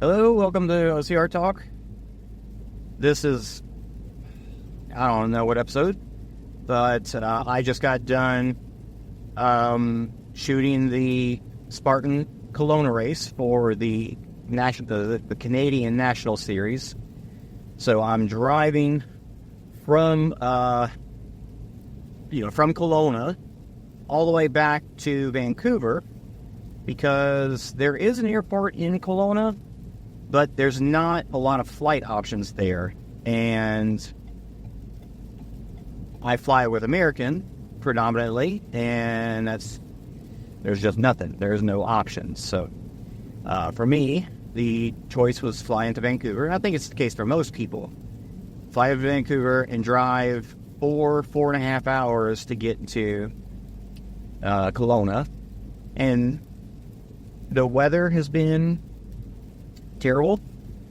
Hello, welcome to OCR Talk. This is, I don't know what episode, but I just got done shooting the Spartan Kelowna race for the Canadian National Series. So I'm driving from Kelowna all the way back to Vancouver because there is an airport in Kelowna, but there's not a lot of flight options there. And I fly with American predominantly, and there's just nothing. There's no options. So for me, the choice was flying to Vancouver. I think it's the case for most people. Fly to Vancouver and drive 4.5 hours to get to Kelowna. And the weather has been terrible,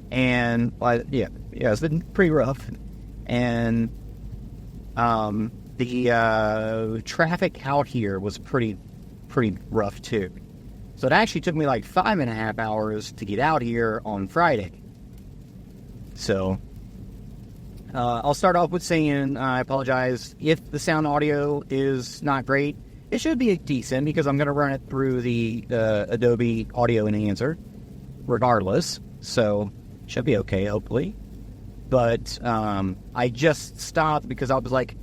and it's been pretty rough, and the traffic out here was pretty rough too. So it actually took me like 5.5 hours to get out here on Friday. So I'll start off with saying I apologize if the sound audio is not great. It should be decent because I'm going to run it through the Adobe Audio Enhancer regardless, so should be okay, hopefully. But I just stopped because I was like,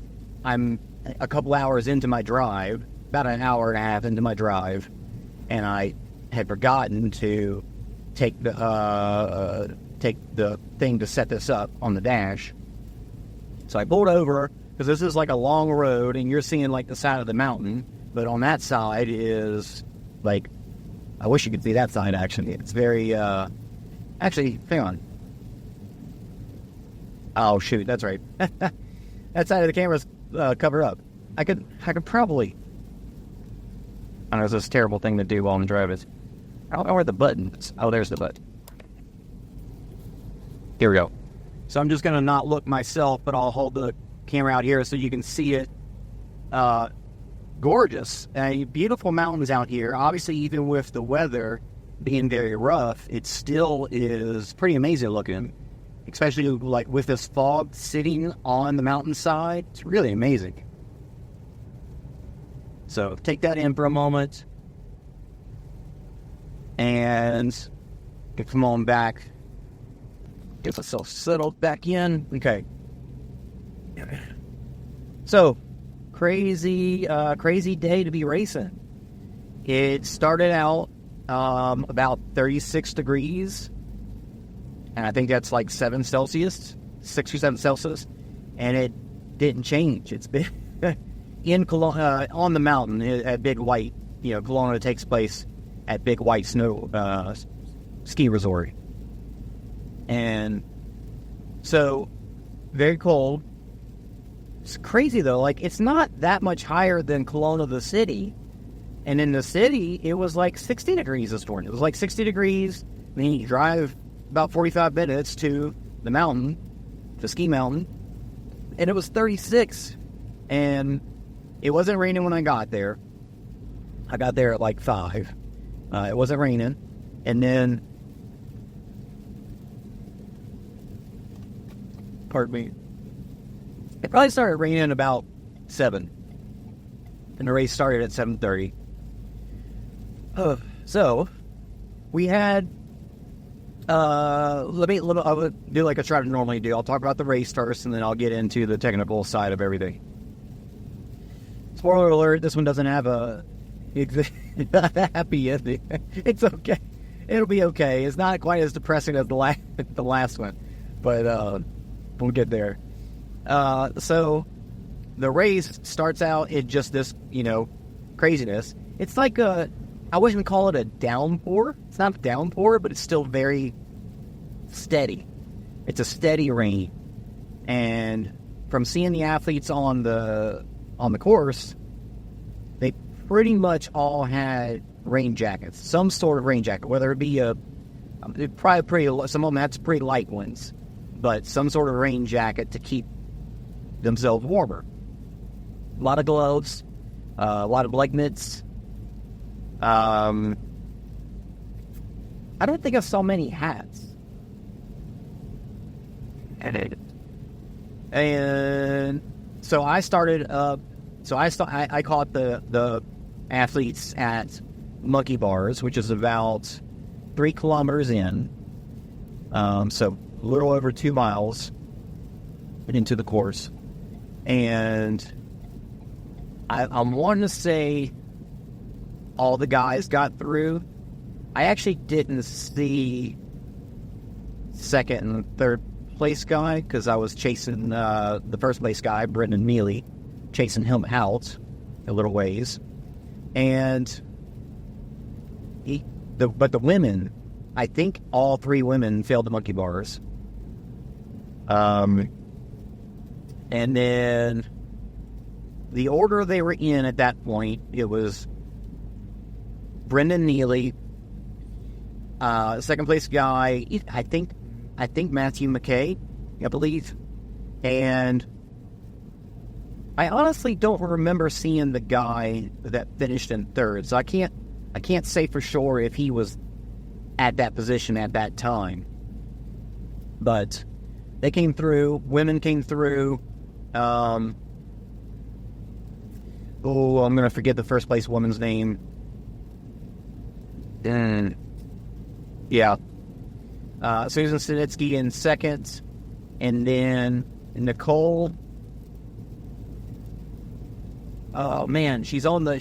I'm a couple hours into my drive, about an hour and a half into my drive, and I had forgotten to take the thing to set this up on the dash. So I pulled over because this is like a long road, and you're seeing like the side of the mountain, but on that side is like, I wish you could see that side, actually. It's very, actually, hang on. Oh, shoot, that's right. That side of the camera's covered up. I could probably, I don't know, it's this terrible thing to do while I'm driving. I don't know where the button is. Oh, there's the button. Here we go. So I'm just going to not look myself, but I'll hold the camera out here so you can see it. Gorgeous. Beautiful mountains out here. Obviously, even with the weather being very rough, it still is pretty amazing looking. Especially like with this fog sitting on the mountainside. It's really amazing. So take that in for a moment. And come on back. Get myself settled back in. Okay. So, crazy day to be racing. It started out about 36 degrees, and I think that's like 7 Celsius, 6 or 7 Celsius, and it didn't change. It's been in Kelowna, on the mountain at Big White. Kelowna takes place at Big White Snow ski resort, and so very cold. It's crazy though, like it's not that much higher than Kelowna, the city. And in the city, it was like 60 degrees this morning. It was like 60 degrees. Then you drive about 45 minutes to the mountain, the ski mountain, and it was 36. And it wasn't raining when I got there. I got there at like 5. It wasn't raining. And then, pardon me, it probably started raining about 7, and the race started at 7:30. So we had I'll do like I try to normally do. I'll talk about the race first, and then I'll get into the technical side of everything. Spoiler alert: this one doesn't have a happy ending. It's okay. It'll be okay. It's not quite as depressing as the last one, but we'll get there. So the race starts out in just this, craziness. It's like I wouldn't call it a downpour. It's not a downpour, but it's still very steady. It's a steady rain. And from seeing the athletes on the course, they pretty much all had rain jackets, some sort of rain jacket, whether it be some of them had pretty light ones, but some sort of rain jacket to keep themselves warmer. A lot of gloves, a lot of leg mitts, I don't think I saw many hats. And so I started up. So I caught the athletes at Monkey Bars, which is about 3 kilometers in. So a little over 2 miles into the course. And I'm wanting to say all the guys got through. I actually didn't see second and third place guy because I was chasing the first place guy, Brendan Neely, chasing him out a little ways. And but the women, I think all 3 women failed the Monkey Bars. And then the order they were in at that point, it was Brendan Neely, second place guy, I think Matthew McKay, I believe. And I honestly don't remember seeing the guy that finished in third, so I can't say for sure if he was at that position at that time. But they came through. Women came through. I'm going to forget the first place woman's name. Yeah. Susan Sinitsky in second. And then Nicole. Oh man, she's in the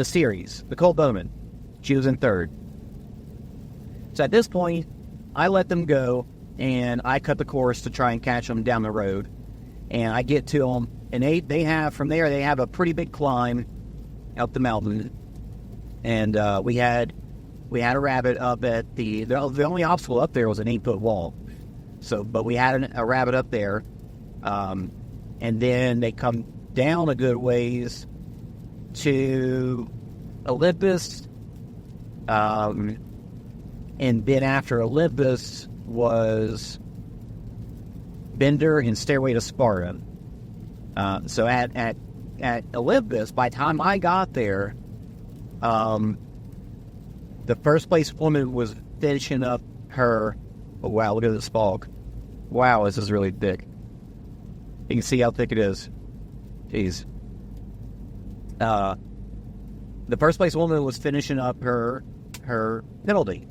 series. Nicole Bowman. She was in third. So at this point, I let them go, and I cut the course to try and catch them down the road. And I get to them, and they have a pretty big climb up the mountain. And we had a rabbit up at the only obstacle up there was an 8-foot wall. So, but we had a rabbit up there, and then they come down a good ways to Olympus, and then after Olympus was Bender and Stairway to Sparta. So at Olympus, by the time I got there, the first place woman was finishing up her. Oh wow! Look at this fog. Wow, this is really thick. You can see how thick it is. Jeez. The first place woman was finishing up her penalty.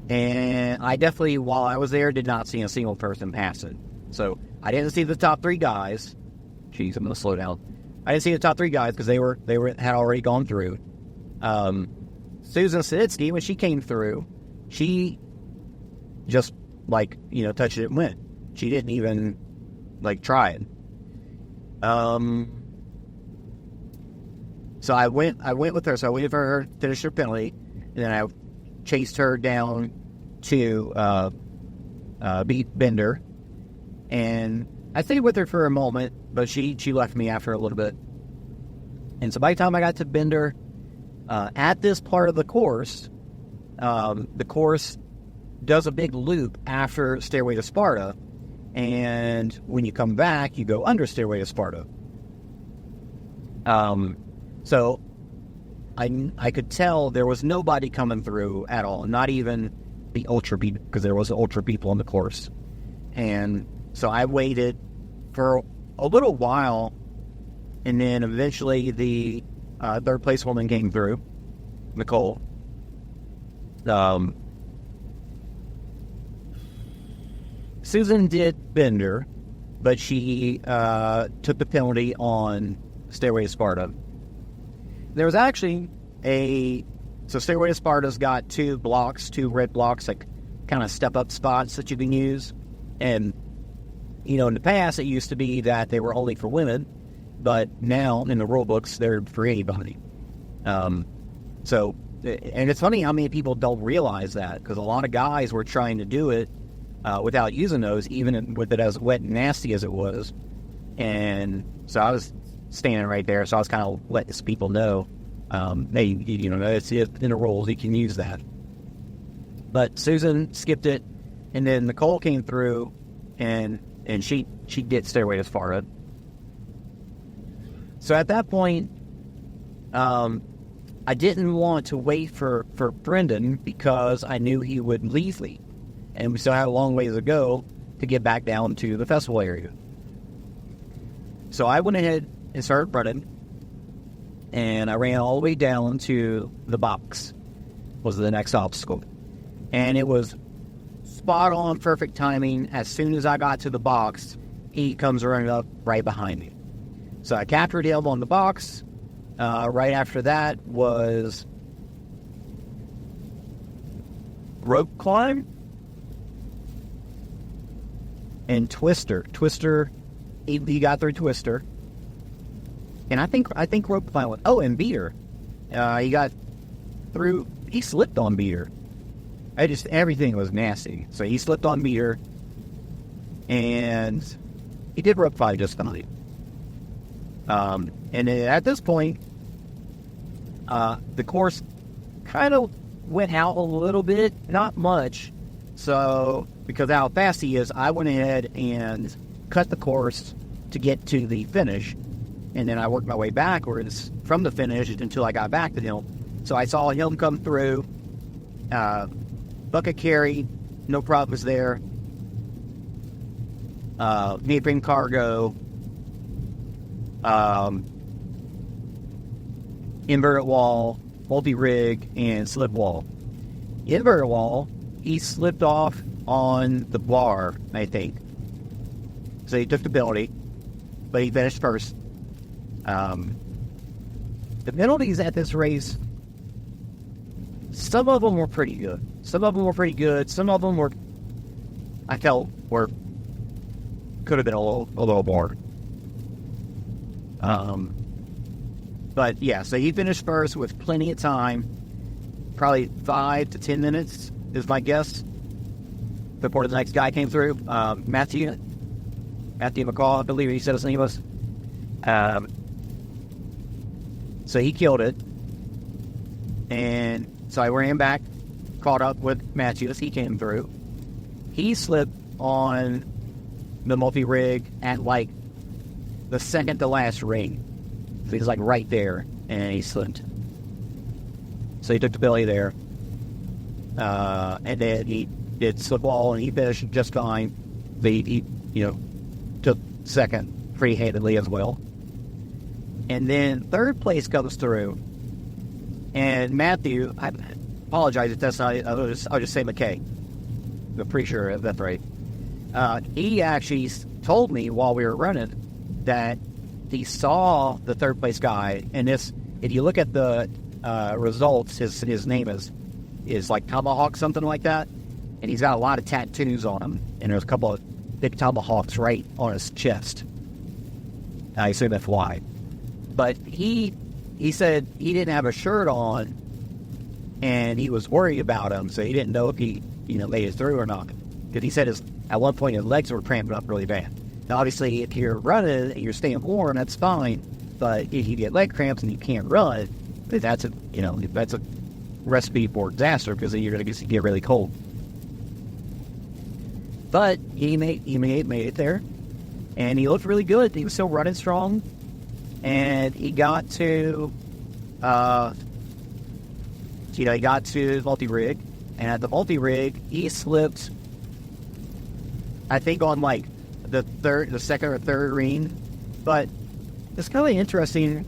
And I definitely, while I was there, did not see a single person pass it. So I didn't see the top 3 guys. Jeez, I'm going to slow down. I didn't see the top 3 guys because they had already gone through. Susan Sinitsky, when she came through, she just touched it and went. She didn't even try it. So I went with her. So I waited for her to finish her penalty, and then I chased her down to beat Bender. And I stayed with her for a moment, but she left me after a little bit. And so by the time I got to Bender, at this part of the course does a big loop after Stairway to Sparta. And when you come back, you go under Stairway to Sparta. So I could tell there was nobody coming through at all, not even the ultra people, because there was ultra people on the course. And so I waited for a little while, and then eventually the third place woman came through, Nicole. Susan did Bender, but she took the penalty on Stairway to Sparta. There was actually so Stairway to Sparta's got 2 red blocks, kind of step-up spots that you can use. And, in the past, it used to be that they were only for women, but now, in the rule books, they're for anybody. And it's funny how many people don't realize that, because a lot of guys were trying to do it without using those, even with it as wet and nasty as it was. And so I was standing right there, so I was kind of letting people know, hey, it's in the rules, you can use that. But Susan skipped it, and then Nicole came through, and she did Stairway to Sparta. So at that point, I didn't want to wait for Brendan because I knew he would leave me. And we still had a long ways to go to get back down to the festival area. So I went ahead and started running. And I ran all the way down to the box, was the next obstacle. And it was spot on, perfect timing. As soon as I got to the box, he comes running up right behind me. So I captured him on the box. Right after that was rope climb and Twister. He got through Twister. And I think rope climb was, and Beater. He got through, he slipped on Beater. Everything was nasty. So he slipped on Beater, and he did rope climb just fine. And then at this point, the course kind of went out a little bit, not much. So, because of how fast he is, I went ahead and cut the course to get to the finish. And then I worked my way backwards from the finish until I got back to him. So I saw him come through, bucket carry, no problems there. Mainframe cargo, inverted wall, multi-rig, and slip wall. Inverted wall, he slipped off on the bar, I think. So he took the penalty, but he finished first. The penalties at this race, some of them were pretty good. Some of them were, I felt, could have been a little more. But yeah, so he finished first with plenty of time, probably 5 to 10 minutes is my guess, before the next guy came through. Matthew McCall, I believe he said his name was. So he killed it, and so I ran back, caught up with Matthew as he came through. He slipped on the multi-rig at like the second to last ring. So he was like right there, and he slipped. So he took the belly there, and then he did slip wall, and he finished just fine. He took second pretty handedly as well. And then third place comes through, and Matthew, I apologize if that's not, I'll just say McKay. I'm pretty sure that's right. He actually told me while we were running that he saw the third place guy, and if you look at the results, his name is like Tomahawk, something like that, and he's got a lot of tattoos on him, and there's a couple of big tomahawks right on his chest. I assume that's why. But he said he didn't have a shirt on, and he was worried about him, so he didn't know if he made it through or not. Because he said at one point his legs were cramping up really bad. Now, obviously, if you're running and you're staying warm, that's fine. But if you get leg cramps and you can't run, that's a recipe for disaster, because then you're going to get really cold. But he made it there, and he looked really good. He was still running strong. And he got to, he got to multi-rig, and at the multi-rig, he slipped, I think, on like the second or third ring. But it's kind of interesting.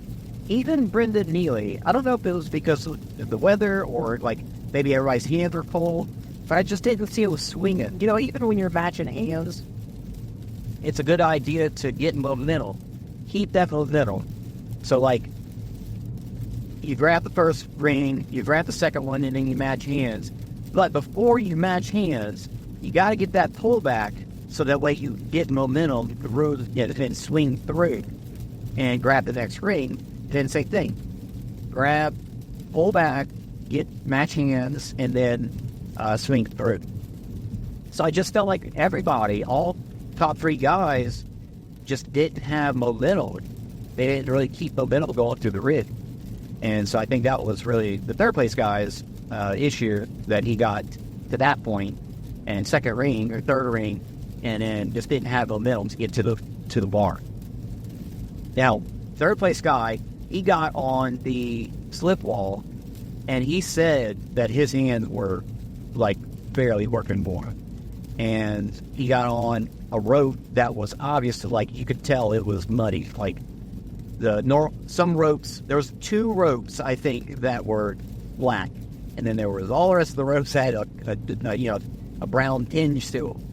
Even Brendan Neely, I don't know if it was because of the weather or like maybe everybody's hands were full, but I just didn't see it was swinging. Even when you're matching hands, it's a good idea to get momentum. Keep that momentum. So, like, you grab the first ring, you grab the second one, and then you match hands. But before you match hands, you got to get that pullback so that way you get momentum, then swing through and grab the next ring. Then same thing. Grab, pull back, get match hands, and then swing through. So I just felt like everybody, all top three guys, just didn't have momentum. They didn't really keep momentum going through the rig. And so I think that was really the third place guy's issue, that he got to that point, and second ring or third ring, and then just didn't have momentum to get to the bar. Now, third place guy, he got on the slip wall, and he said that his hands were like barely working for him. And he got on a rope that was obvious, like you could tell it was muddy. Like some ropes, there was 2 ropes I think that were black, and then there was all the rest of the ropes had a brown tinge to them.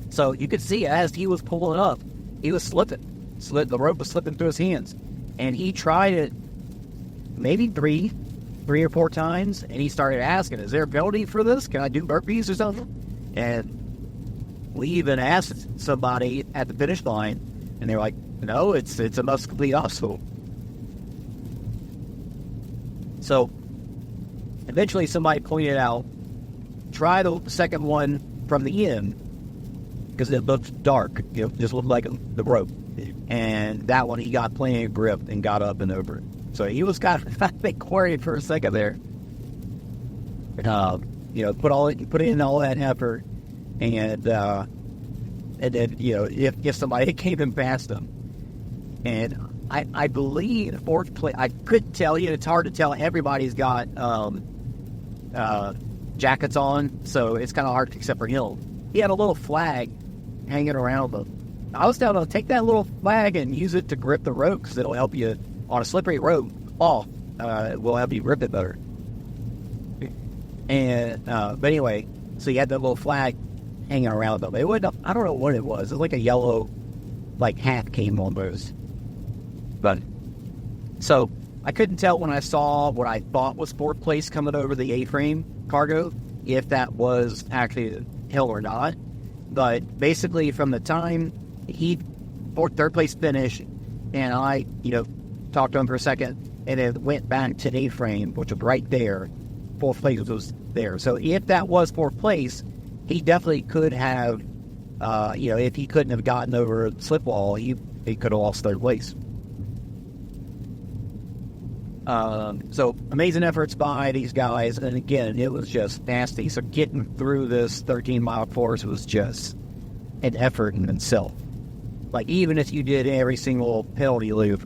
So you could see as he was pulling up, he was slipping. The rope was slipping through his hands, and he tried it maybe three or 4 times, and he started asking, "Is there a penalty for this? Can I do burpees or something?" And we even asked somebody at the finish line, and they were like, "No, it's a must complete obstacle." So eventually somebody pointed out, try the second one from the end, because it looked dark. Just looked like the rope. And that one, he got plenty of grip and got up and over it. So he was kind of, I think, worried for a second there. Put in all that effort, and then if somebody came in past him, and I believe fourth place. I couldn't tell you. It's hard to tell. Everybody's got jackets on, so it's kind of hard except for him. He had a little flag hanging around him. I was telling him, take that little flag and use it to grip the rope, because it'll help you on a slippery rope off. It will help you grip it better. And but anyway, so he had that little flag hanging around him. It wasn't, I don't know what it was. It was like a yellow, like hat came almost. But so I couldn't tell when I saw what I thought was fourth place coming over the A-frame cargo if that was actually a hill or not. But basically, from the time third place finish, and I, talked to him for a second, and it went back to the A-frame, which was right there. Fourth place was there. So if that was fourth place, he definitely could have, if he couldn't have gotten over the slip wall, he could have lost third place. So amazing efforts by these guys, and again, it was just nasty. So getting through this 13-mile course was just an effort in itself. Like, even if you did every single penalty loop,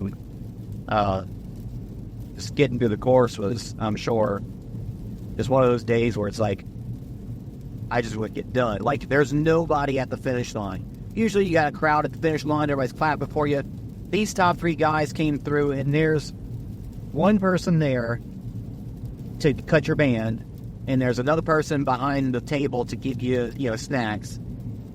just getting through the course was, I'm sure, just one of those days where it's like, I just wouldn't get done. Like, there's nobody at the finish line. Usually you got a crowd at the finish line, everybody's clapping for you. These top 3 guys came through, and there's one person there to cut your band, and there's another person behind the table to give you, snacks.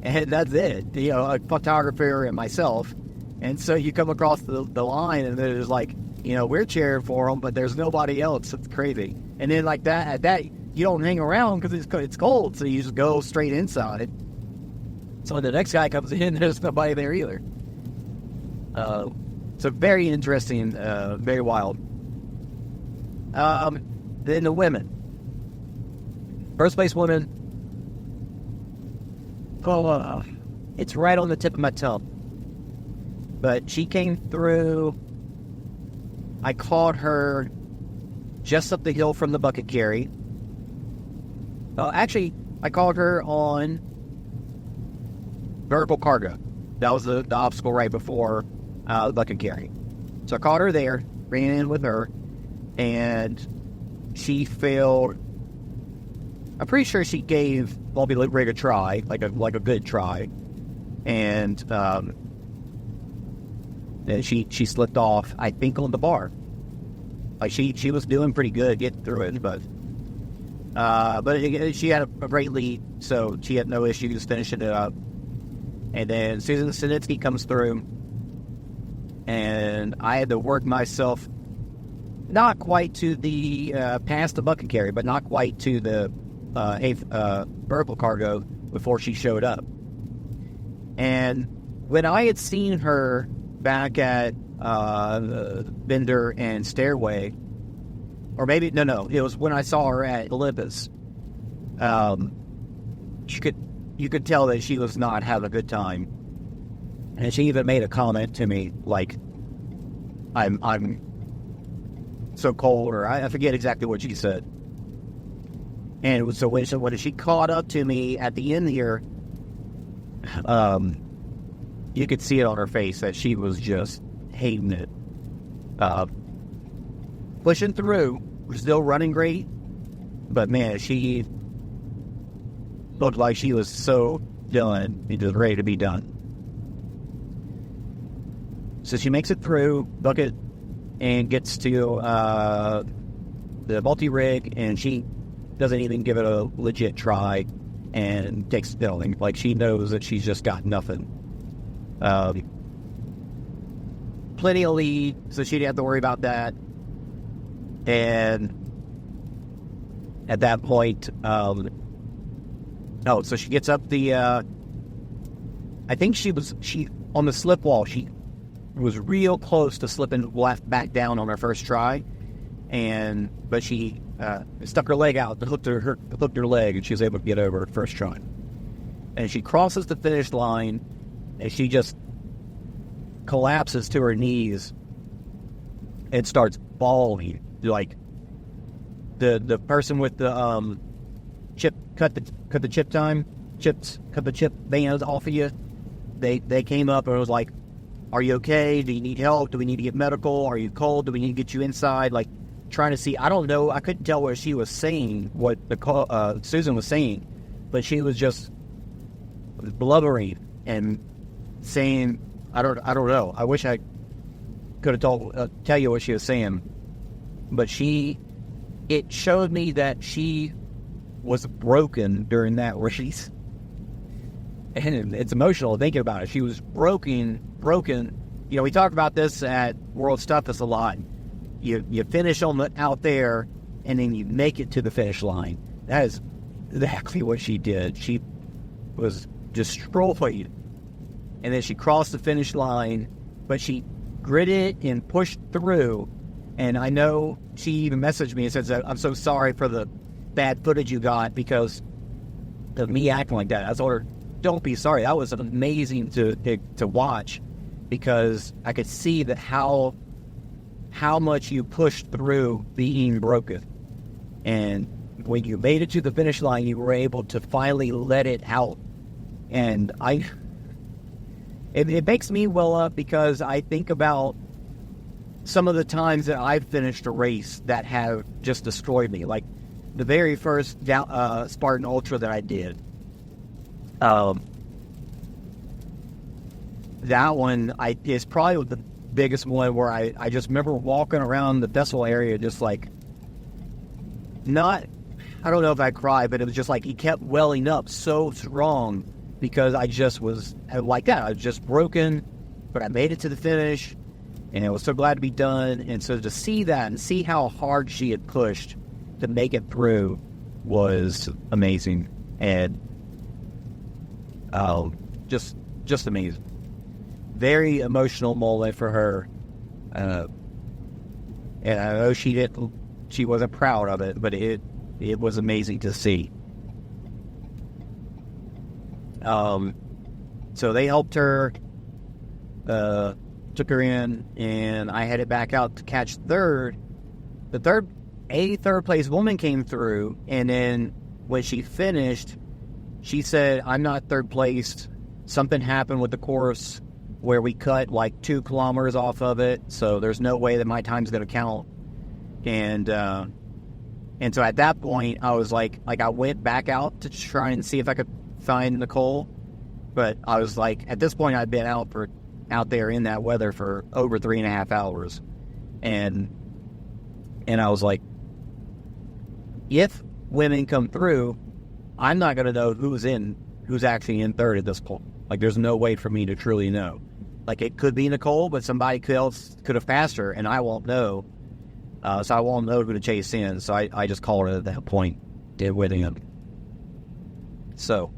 And that's it, a photographer and myself. And so you come across the line, and there's like, we're cheering for them, but there's nobody else. It's crazy. And then like that, at that, you don't hang around because it's cold, so you just go straight inside. So when the next guy comes in, there's nobody there either. So very interesting, very wild. Then the women. First place woman. Oh, it's right on the tip of my tongue. But she came through. I caught her just up the hill from the bucket carry. Actually, I caught her on vertical cargo. That was the obstacle right before the bucket carry. So I caught her there, ran in with her, and she failed. I'm pretty sure she gave Bobby Rig a try, like a good try, and she slipped off, I think, on the bar. Like she was doing pretty good getting through it, but she had a great lead, so she had no issues finishing it up. And then Susan Sinitsky comes through, and I had to work myself not quite to the past the bucket carry, but not quite to the vertical cargo before she showed up. And when I had seen her back at Bender and Stairway, or maybe no, it was when I saw her at Olympus. You could tell that she was not having a good time, and she even made a comment to me like, "I'm so cold," or I forget exactly what she said. And it was, so when she caught up to me at the end here, you could see it on her face that she was just hating it. pushing through. We're still running great, but man, she looked like she was so done. It was ready to be done. So she makes it through bucket and gets to the multi-rig, and she doesn't even give it a legit try and takes building. Like, she knows that she's just got nothing. Plenty of lead, so she didn't have to worry about that. And at that point, so she gets up the, I think she on the slip wall, she was real close to slipping back down on her first try, but she stuck her leg out, hooked her leg, and she was able to get over her first try. And she crosses the finish line, and she just collapses to her knees and starts bawling. Like, the person with the chip cut the chip bands off of you. They came up and was like, "Are you okay? Do you need help? Do we need to get medical? Are you cold? Do we need to get you inside?" Like, trying to see. I don't know. I couldn't tell what she was saying, what Susan was saying, but she was just blubbering and saying, I don't know. I wish I could have tell you what she was saying, but it showed me that she was broken during that race. And it's emotional thinking about it. She was broken. You know, we talk about this at World Toughest a lot. You finish out there, and then you make it to the finish line. That is exactly what she did. She was destroyed. And then she crossed the finish line, but she gritted and pushed through. And I know she even messaged me and said, "I'm so sorry for the bad footage you got because of me acting like that." I told her, "Don't be sorry. That was amazing to watch, because I could see that how much you pushed through being broken. And when you made it to the finish line, you were able to finally let it out." And it makes me well up, because I think about some of the times that I've finished a race that have just destroyed me. Like the very first Spartan Ultra that I did. That one is probably the biggest one, where I just remember walking around the festival area just like, I don't know if I cried, but it was just like it kept welling up so strong, because I just was like that. I was just broken, but I made it to the finish, and I was so glad to be done. And so to see that and see how hard she had pushed to make it through was amazing. And just amazing. Very emotional moment for her. And I know she wasn't proud of it, but it was amazing to see. So they helped her, took her in, and I headed back out to catch third. The third place woman came through, and then when she finished, she said, "I'm not third place. Something happened with the course where we cut like 2 kilometers off of it, so there's no way that my time's going to count." And so at that point, I was like I went back out to try and see if I could find Nicole, but I was like, at this point, I'd been out there in that weather for over 3.5 hours, and I was like, if women come through, I'm not going to know who's actually in third at this point. Like, there's no way for me to truly know. Like, it could be Nicole, but somebody else could have passed her, and I won't know. So I won't know who to chase in. So I just called it at that point, did Whittingham. So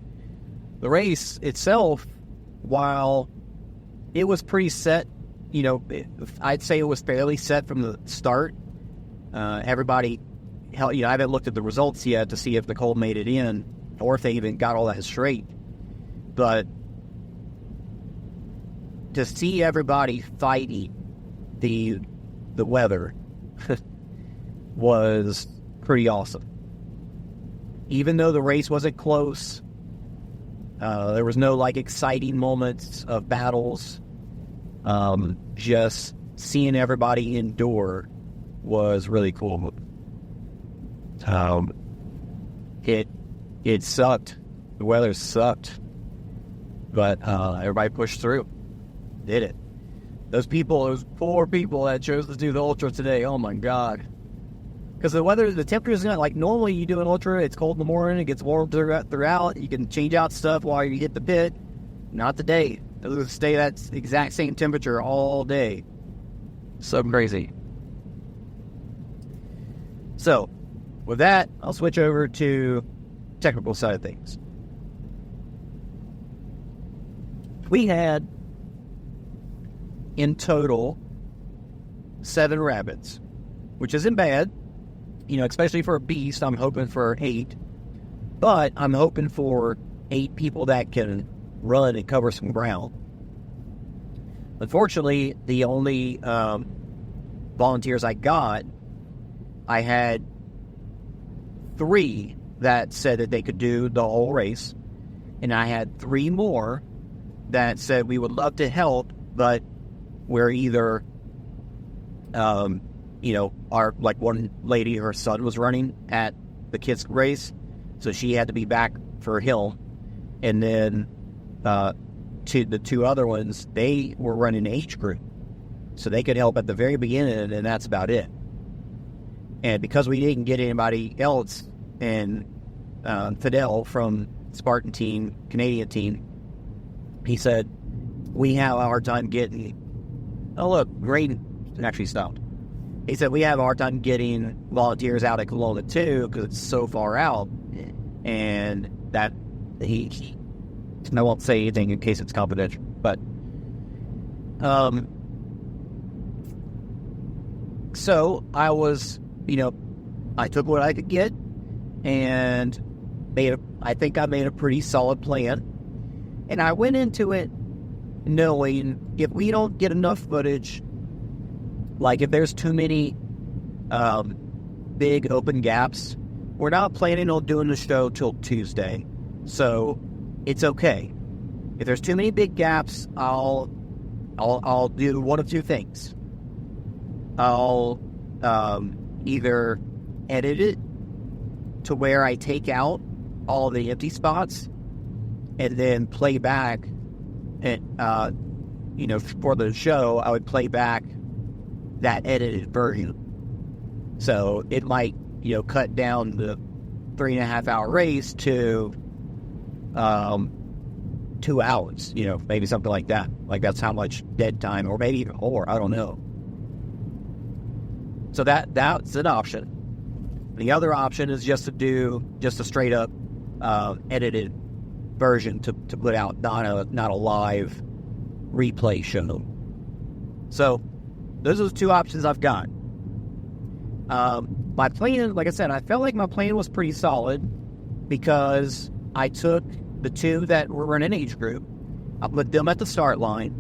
the race itself, while it was pretty set, I'd say it was fairly set from the start. Everybody, I haven't looked at the results yet to see if Nicole made it in or if they even got all that straight. But to see everybody fighting the weather was pretty awesome. Even though the race wasn't close, there was no exciting moments of battles. Just seeing everybody endure was really cool. It sucked. The weather sucked, but everybody pushed through. Did it. Those poor people that chose to do the ultra today. Oh my God. Because the temperature is not like normally you do an ultra. It's cold in the morning. It gets warm throughout. You can change out stuff while you hit the pit. Not today. It'll stay that exact same temperature all day. So crazy. So, with that, I'll switch over to technical side of things. We had, in total, 7 rabbits, which isn't bad. Especially for a beast, I'm hoping for 8. But I'm hoping for 8 people that can run and cover some ground. Unfortunately, the only volunteers I got, I had 3 that said that they could do the whole race. And I had 3 more that said we would love to help, but we're either... one lady, her son was running at the kids' race, so she had to be back for him. And then the 2 other ones, they were running age group, so they could help at the very beginning, and that's about it. And because we didn't get anybody else, and Fidel from Spartan team, Canadian team, he said, we have a hard time getting... Oh, look, rain actually stopped. He said, we have a hard time getting volunteers out at Kelowna, too, because it's so far out. And that, I won't say anything in case it's confidential. But, so I was, I took what I could get and I think I made a pretty solid plan. And I went into it knowing if we don't get enough footage, like if there's too many big open gaps, we're not planning on doing the show till Tuesday. So it's okay. If there's too many big gaps, I'll do one of 2 things. I'll either edit it to where I take out all the empty spots and then play back and for the show I would play back that edited version. So it might, cut down the 3.5 hour race to 2 hours, maybe something like that. Like that's how much dead time, or maybe even more, I don't know. So that's an option. The other option is just to do just a straight up edited version to put out, not a live replay show. So those are the 2 options I've got. My plan, like I said, I felt like my plan was pretty solid because I took the 2 that were running age group, I put them at the start line,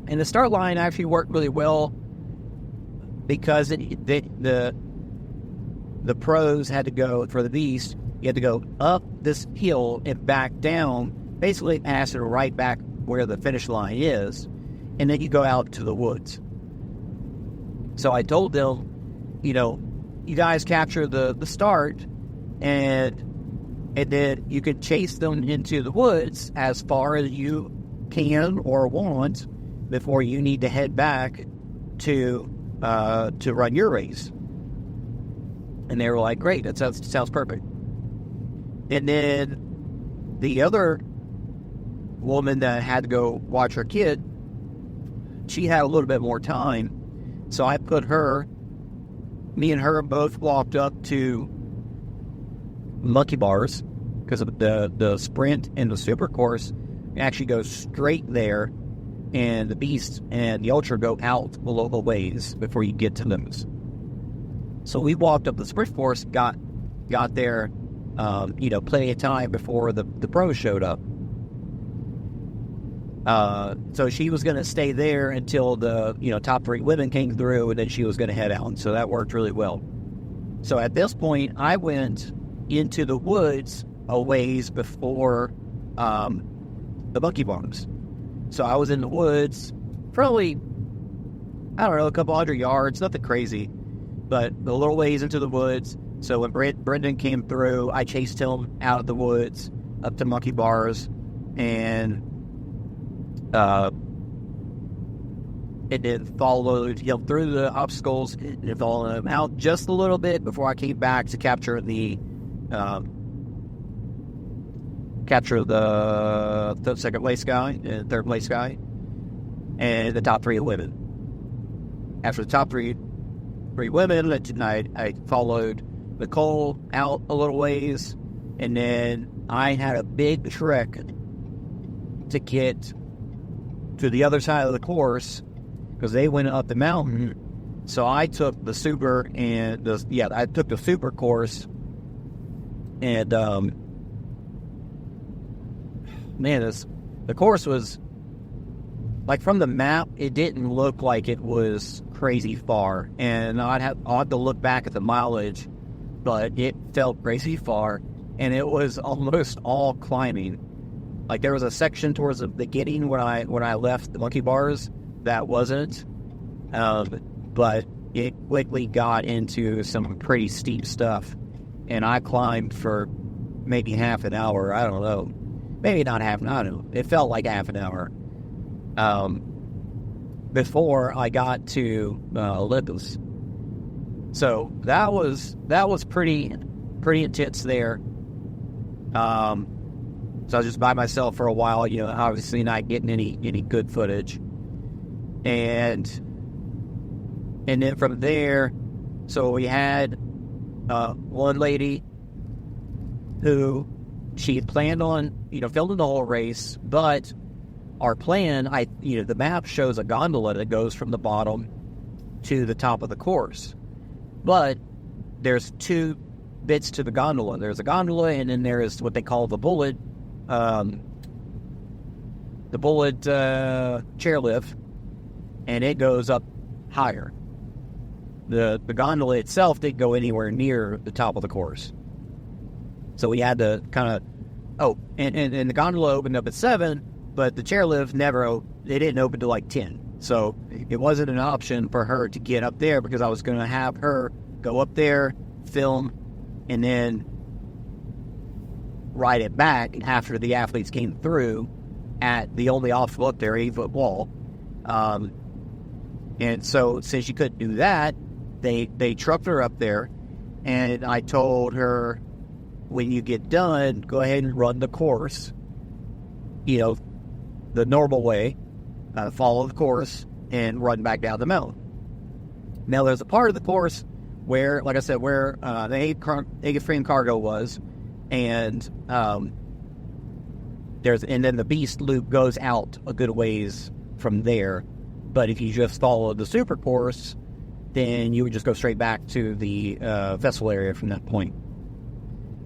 and the start line actually worked really well because the pros had to go, for the beast, you had to go up this hill and back down, basically passing right back where the finish line is, and then you go out to the woods. So I told them, you guys capture the start, and then you can chase them into the woods as far as you can or want before you need to head back to run your race. And they were like, great, that sounds perfect. And then the other woman that had to go watch her kid, she had a little bit more time. So I put me and her both walked up to Monkey Bars, because of the sprint and the super course actually goes straight there, and the beast and the ultra go out a little ways before you get to those. So we walked up the sprint course, got there, plenty of time before the pros showed up. So she was going to stay there until the, top 3 women came through, and then she was going to head out. So that worked really well. So at this point, I went into the woods a ways before the monkey bars. So I was in the woods, probably, I don't know, a couple hundred yards, nothing crazy. but a little ways into the woods. So when Brendan came through, I chased him out of the woods up to Monkey Bars, and then followed him through the obstacles and followed him out just a little bit before I came back to capture the second place guy and third place guy and the top three women. After the top three women, I followed Nicole out a little ways, and then I had a big trek to get to the other side of the course because they went up the mountain. So I took the super I took the super course, and the course was like, from the map, it didn't look like it was crazy far, and I'd have to look back at the mileage, but it felt crazy far, and it was almost all climbing. Like, there was a section towards the beginning when I left the Monkey Bars that wasn't, but it quickly got into some pretty steep stuff, and I climbed for maybe half an hour. I don't know, maybe not half an hour. I don't know. It felt like half an hour before I got to Olympus. So that was pretty intense there. So I was just by myself for a while, obviously not getting any good footage. And then from there, so we had one lady who she had planned on, filming the whole race, but our plan, the map shows a gondola that goes from the bottom to the top of the course. But there's two bits to the gondola. There's a gondola, and then there is what they call the bullet chairlift, and it goes up higher. The gondola itself didn't go anywhere near the top of the course. So we had to kind of, and the gondola opened up at 7, but the chairlift it didn't open till like 10. So it wasn't an option for her to get up there, because I was going to have her go up there, film, and then ride it back after the athletes came through at the only obstacle up there, 8-foot wall. And so since she couldn't do that, they trucked her up there, and I told her, when you get done, go ahead and run the course, the normal way, follow the course, and run back down the mountain. Now, there's a part of the course where, like I said, where the A-frame cargo was, and then the beast loop goes out a good ways from there. But if you just follow the super course, then you would just go straight back to the festival area from that point.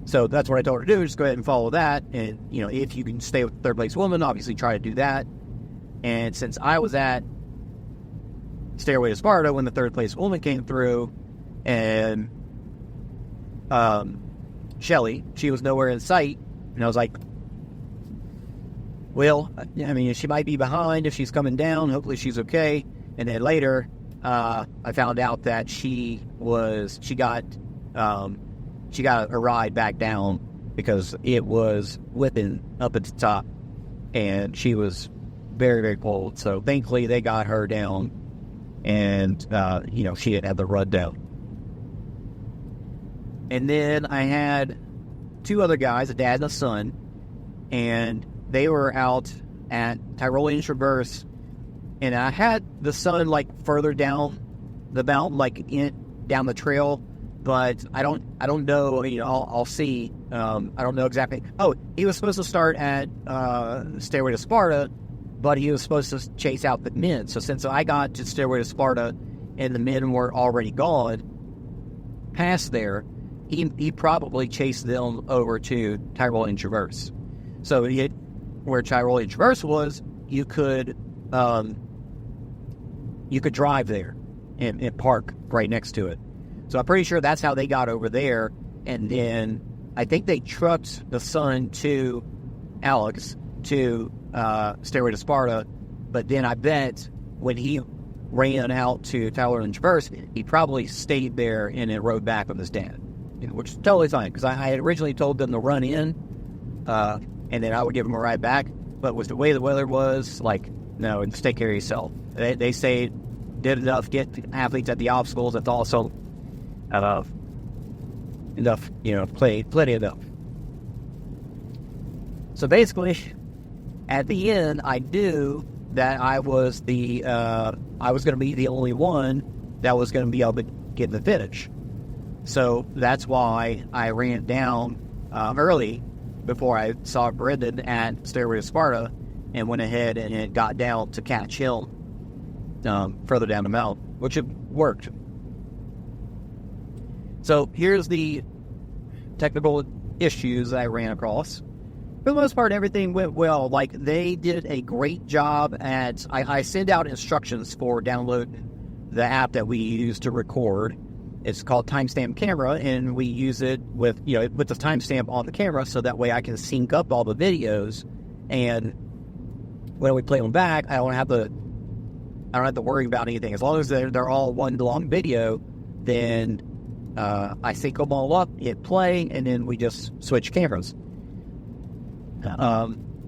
So that's what I told her to do, just go ahead and follow that. And, if you can stay with the third place woman, obviously try to do that. And since I was at Stairway to Sparta when the third place woman came through, and Shelly, she was nowhere in sight, and I was like, well, she might be behind if she's coming down. Hopefully she's okay. And then later, I found out that she got a ride back down because it was whipping up at the top, and she was very, very cold. So thankfully they got her down, and she had the run down. And then I had two other guys, a dad and a son, and they were out at Tyrolean Traverse, and I had the son further down the mountain, down the trail, but I don't know. I'll see. I don't know exactly. Oh, he was supposed to start at Stairway to Sparta, but he was supposed to chase out the men. So since I got to Stairway to Sparta and the men were already gone past there, he probably chased them over to Tyrolean Traverse. So where Tyrolean Traverse was, you could drive there and park right next to it. So I'm pretty sure that's how they got over there. And then I think they trucked the son to Alex to Stairway to Sparta. But then I bet when he ran out to Tyler and Traverse, he probably stayed there and then rode back with his dad, which is totally fine, because I had originally told them to run in, and then I would give them a ride back. But with the way the weather was, like, no, just take care of yourself. They say did enough, get athletes at the obstacles. That's also enough, plenty enough. So basically, at the end, I knew that I was going to be the only one that was going to be able to get the finish. So that's why I ran down early before I saw Brendan at Stairway to Sparta, and went ahead and it got down to Catch Hill further down the mountain, which it worked. So here's the technical issues that I ran across. For the most part, everything went well. Like, they did a great job at... I send out instructions for downloading the app that we use to record. It's called Timestamp Camera, and we use it with, it puts a timestamp on the camera, so that way I can sync up all the videos, and when we play them back, I don't have to worry about anything. As long as they're all one long video, then I sync them all up, hit play, and then we just switch cameras.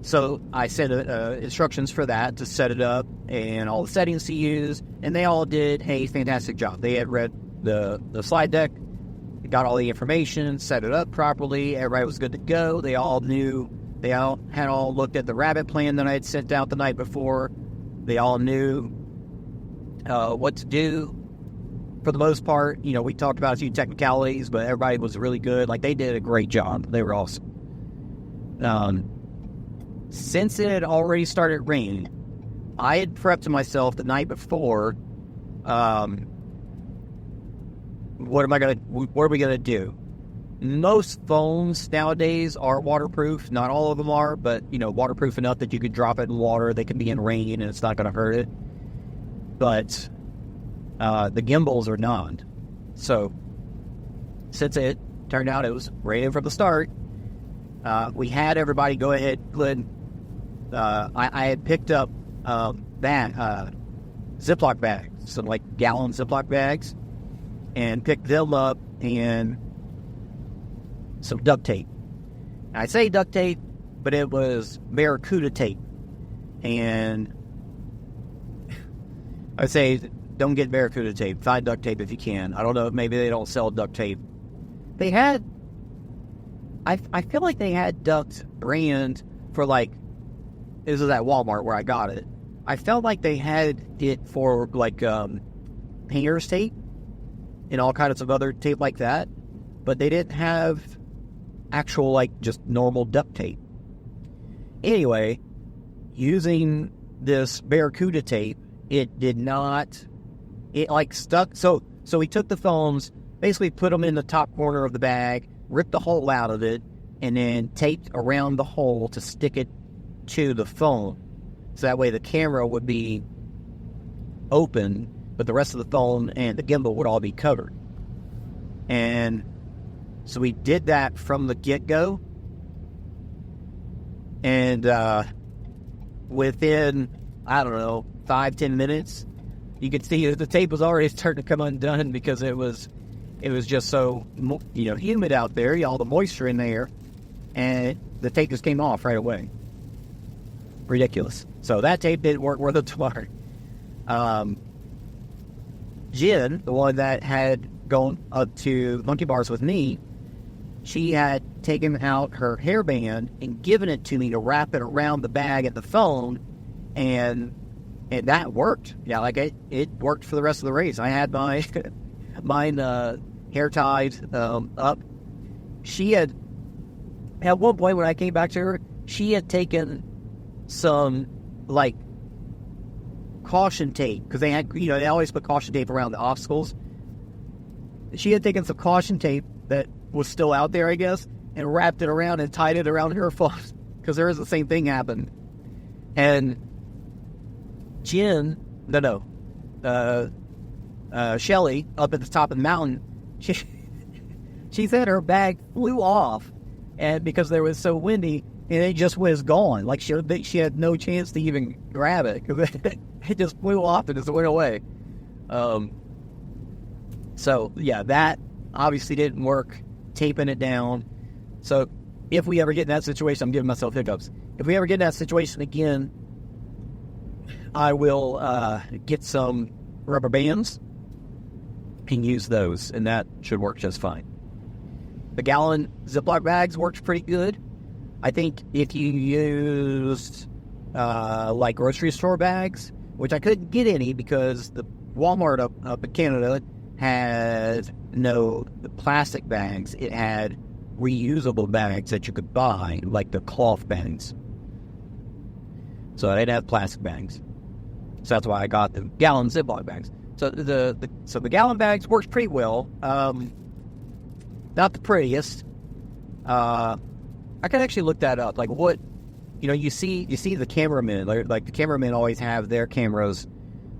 So I sent instructions for that to set it up and all the settings to use, and they all did a fantastic job. They had read the slide deck, got all the information, set it up properly, everybody was good to go. They all had looked at the rabbit plan that I had sent out the night before. They all knew what to do. For the most part, we talked about a few technicalities, but everybody was really good. Like, they did a great job. They were awesome. Since it had already started raining, I had prepped myself the night before. What are we gonna do? Most phones nowadays are waterproof. Not all of them are, but waterproof enough that you could drop it in water. They can be in rain and it's not gonna hurt it. But the gimbals are not. So since it turned out it was raining from the start, we had everybody go ahead. I had picked up Ziploc bags, some like gallon Ziploc bags, and picked them up, and some duct tape. I say duct tape, but it was Barracuda tape. And I say don't get Barracuda tape. Find duct tape if you can. I don't know, maybe they don't sell duct tape. They had... I feel like they had duct brand for, like... This is at Walmart where I got it. I felt like they had it for, like, painter's tape and all kinds of other tape like that. But they didn't have actual, like, just normal duct tape. Anyway, using this Barracuda tape, it did not... It, like, stuck... So we took the phones, basically put them in the top corner of the bag, ripped the hole out of it, and then taped around the hole to stick it to the phone. So that way the camera would be open, but the rest of the phone and the gimbal would all be covered. And so we did that from the get-go. And within, 5-10 minutes, you could see the tape was already starting to come undone because it was just so, humid out there, all the moisture in there, and the tape just came off right away. Ridiculous. So that tape didn't work worth its while. Jen, the one that had gone up to Monkey Bars with me, she had taken out her hairband and given it to me to wrap it around the bag and the phone, and that worked. Yeah, like it worked for the rest of the race. I had mine hair tied up. She had, at one point when I came back to her, she had taken some, like, caution tape, because they had, they always put caution tape around the obstacles. She had taken some caution tape that was still out there, I guess, and wrapped it around and tied it around her phone, because there is the same thing happened. And Jen, Shelly, up at the top of the mountain, she said her bag flew off, and because it was so windy, and it just was gone. Like, she had no chance to even grab it, because it just flew off and just went away. So yeah, that obviously didn't work, taping it down. So if we ever get in that situation, I'm giving myself hiccups. If we ever get in that situation again, I will get some rubber bands and use those, and that should work just fine. The gallon Ziploc bags worked pretty good. I think if you used like grocery store bags, which I couldn't get any because the Walmart up in Canada had no plastic bags. It had reusable bags that you could buy, like the cloth bags. So I didn't have plastic bags. So that's why I got the gallon Ziploc bags. So the gallon bags works pretty well. Not the prettiest. I could actually look that up. Like what, you see the cameramen. Like the cameramen always have their cameras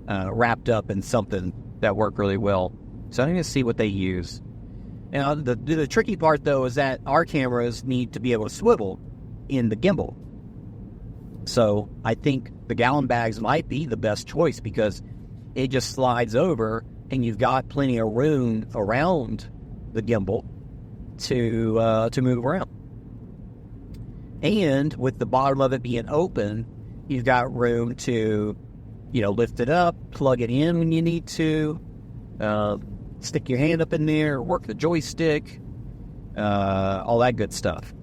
wrapped up in something that work really well. So I'm going to see what they use. Now the tricky part though is that our cameras need to be able to swivel in the gimbal. So I think the gallon bags might be the best choice because it just slides over and you've got plenty of room around the gimbal to move around. And with the bottom of it being open, you've got room to, lift it up, plug it in when you need to, stick your hand up in there, work the joystick, all that good stuff.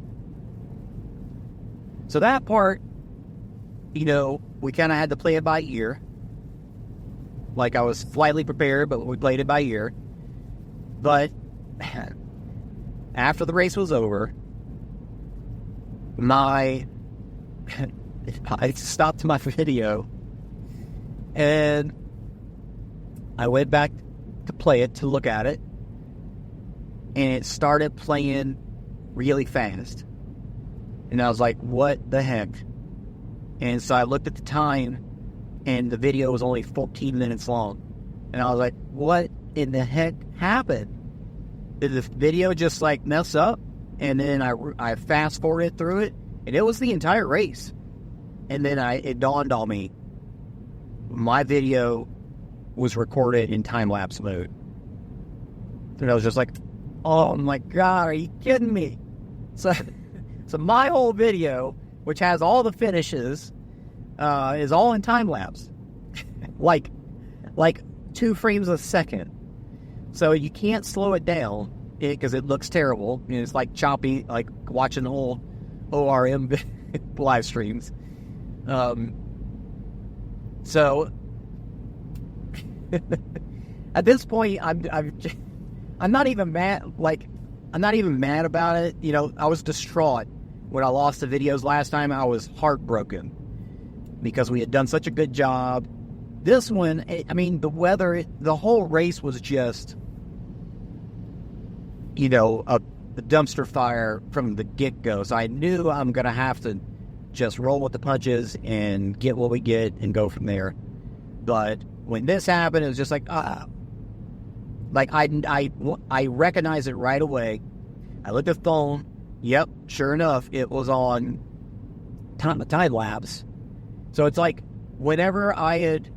So that part, we kind of had to play it by ear. Like I was slightly prepared, but we played it by ear. But after the race was over, I stopped my video and I went back to play it, to look at it, and it started playing really fast. And I was like, what the heck? And so I looked at the time, and the video was only 14 minutes long. And I was like, what in the heck happened? Did the video just, mess up? And then I fast-forwarded through it, and it was the entire race. And then it dawned on me, my video was recorded in time-lapse mode. And I was just like, oh my God, are you kidding me? So my whole video, which has all the finishes, is all in time-lapse. like 2 frames a second. So you can't slow it down because it looks terrible. It's like choppy, like watching old ORM live streams. So at this point, I'm not even mad. I'm not even mad about it. I was distraught when I lost the videos last time. I was heartbroken because we had done such a good job. This one, the weather, the whole race was just, a dumpster fire from the get-go. So I knew I'm going to have to just roll with the punches and get what we get and go from there. But when this happened, it was just I recognized it right away. I looked at the phone. Yep, sure enough, it was on time lapse. So it's like whenever I had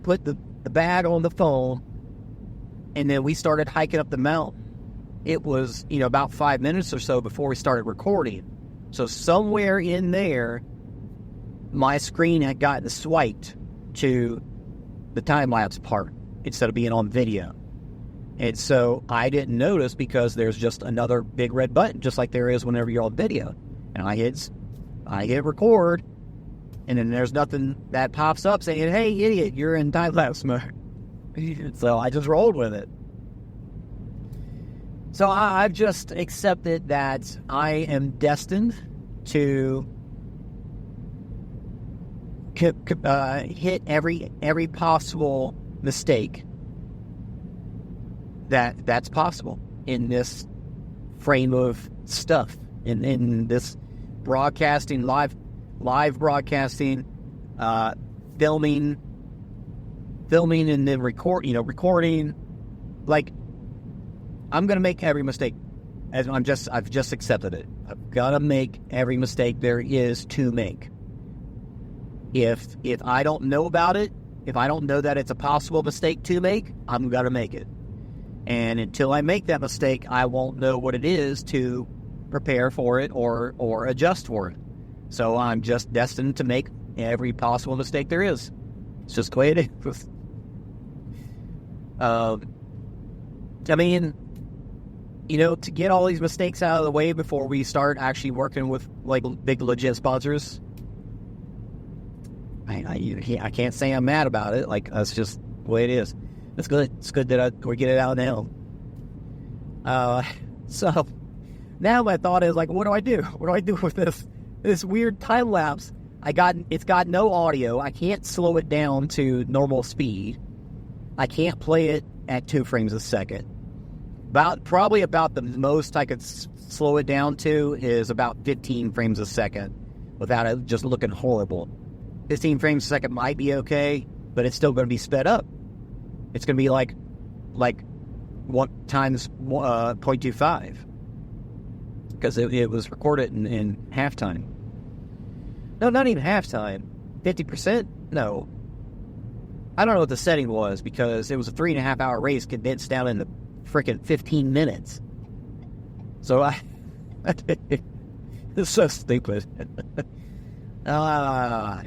put the bag on the phone and then we started hiking up the mountain, it was, about 5 minutes or so before we started recording. So somewhere in there, my screen had gotten swiped to the time-lapse part instead of being on video. And so I didn't notice because there's just another big red button, just like there is whenever you're on video. And I hit record, and then there's nothing that pops up saying, hey, idiot, you're in time-lapse mode. So I just rolled with it. So I've just accepted that I am destined to hit every possible mistake that's possible in this frame of stuff, in this broadcasting, live broadcasting, filming and then recording. I'm gonna make every mistake. I've just accepted it. I've gotta make every mistake there is to make. If I don't know about it, if I don't know that it's a possible mistake to make, I'm going to make it. And until I make that mistake, I won't know what it is to prepare for it or adjust for it. So I'm just destined to make every possible mistake there is. It's just the way it is. I mean, you know, to get all these mistakes out of the way before we start actually working with, like, big legit sponsors, I can't say I'm mad about it. Like, that's just the way it is. It's good. It's good that we get it out now. So now my thought is, like, what do I do? What do I do with this weird time lapse? It's got no audio. I can't slow it down to normal speed. I can't play it at 2 frames a second. Probably about the most I could slow it down to is about 15 frames a second without it just looking horrible. 15 frames a second might be okay, but it's still going to be sped up. It's going to be like 1 times 0.25 because it was recorded in halftime. No, not even halftime. 50%? No. I don't know what the setting was because it was a 3.5 hour race condensed down into freaking 15 minutes. So it's so stupid. So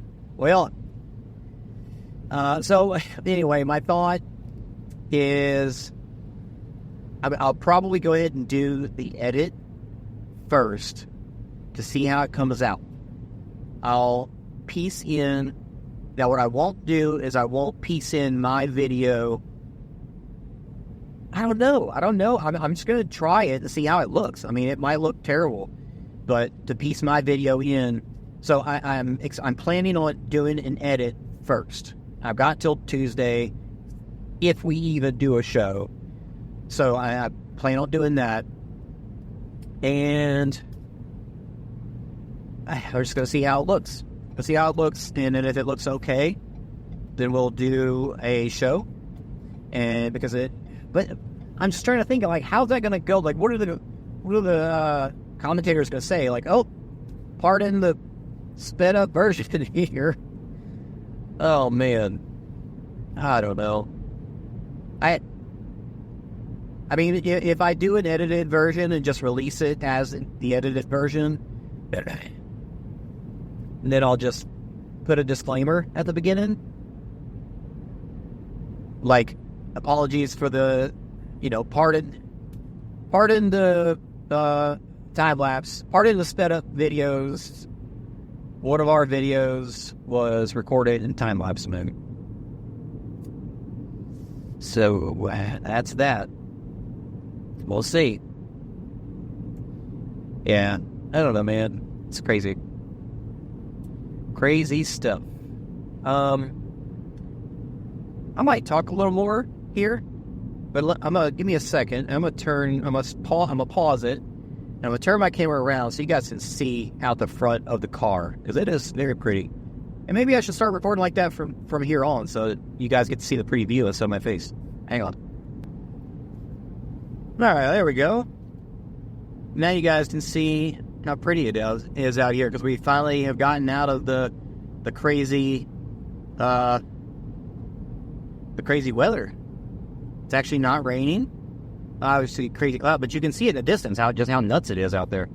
anyway, my thought is I'll probably go ahead and do the edit first to see how it comes out. I'll piece in. Now, what I won't do is I won't piece in my video. I don't know. I'm just going to try it to see how it looks. I mean, it might look terrible, but to piece my video in. So I'm planning on doing an edit first. I've got till Tuesday, if we even do a show. So I plan on doing that. And I'm just going to see how it looks. We'll see how it looks, and then if it looks okay, then we'll do a show. And but I'm just trying to think of, like, how's that going to go? Like, what are the commentators going to say? Like, oh, pardon the sped up version here. Oh man, I don't know. I mean, if I do an edited version and just release it as the edited version, and then I'll just put a disclaimer at the beginning, like, apologies for the, pardon the time lapse, pardon the sped up videos. One of our videos was recorded in time lapse mode. So that's that. We'll see. Yeah, I don't know, man. It's crazy. Crazy stuff. I might talk a little more here, but give me a second. I'm gonna pause it, and I'm gonna turn my camera around so you guys can see out the front of the car, because it is very pretty. And maybe I should start recording like that from here on, so that you guys get to see the pretty view instead of my face. Hang on. All right, there we go. Now you guys can see how pretty it is out here, because we finally have gotten out of the crazy weather. It's actually not raining. Obviously crazy cloud, but you can see it in the distance how nuts it is out there.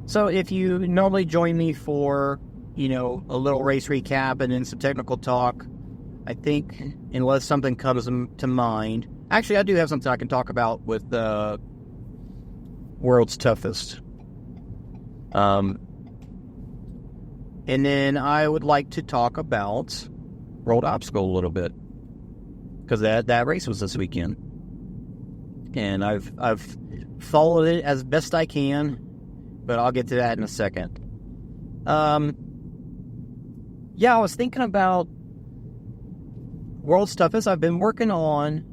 So if you normally join me for, a little race recap and then some technical talk, I think, unless something comes to mind. Actually, I do have something I can talk about with World's Toughest. And then I would like to talk about World Obstacle a little bit, because that race was this weekend, and I've followed it as best I can, but I'll get to that in a second. Yeah, I was thinking about World's Toughest. I've been working on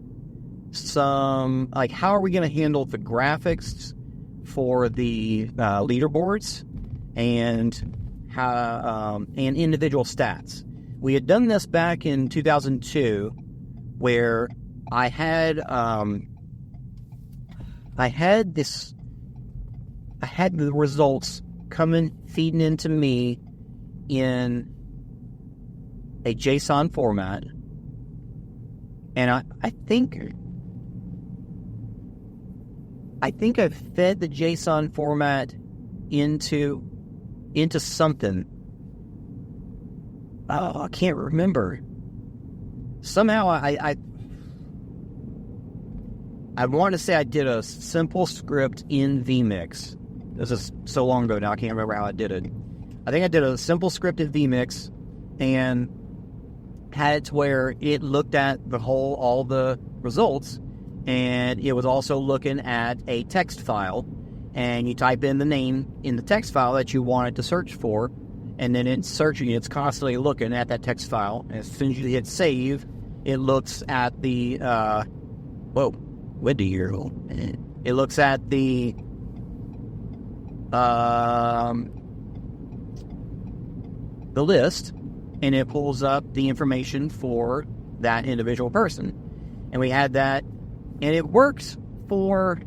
some, like, how are we going to handle the graphics for the leaderboards and how and individual stats. We had done this back in 2002, where I had the results feeding into me in a JSON format. And I think I've fed the JSON format into something. Oh, I can't remember. Somehow I want to say I did a simple script in vMix. This is so long ago now, I can't remember how I did it. I think I did a simple script in vMix and had it to where it looked at all the results, and it was also looking at a text file, and you type in the name in the text file that you wanted to search for, and then it's searching, it's constantly looking at that text file, and as soon as you hit save, it looks at the, it looks at the, list, and it pulls up the information for that individual person. And we had that, and it worked for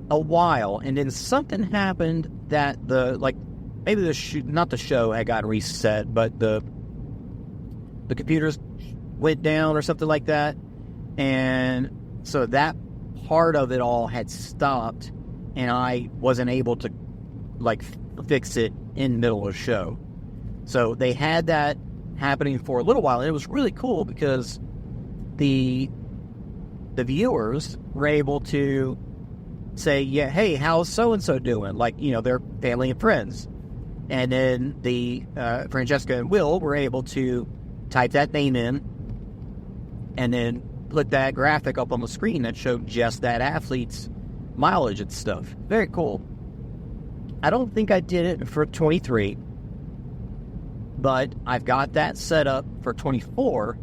a while, and then something happened that maybe not the show had got reset, but the computers went down or something like that, and so that part of it all had stopped, and I wasn't able to fix it in the middle of the show. So they had that happening for a little while, and it was really cool because the viewers were able to say, yeah, hey, how's so-and-so doing? Their family and friends. And then the Francesca and Will were able to type that name in and then put that graphic up on the screen that showed just that athlete's mileage and stuff. Very cool. I don't think I did it for 23, but I've got that set up for 24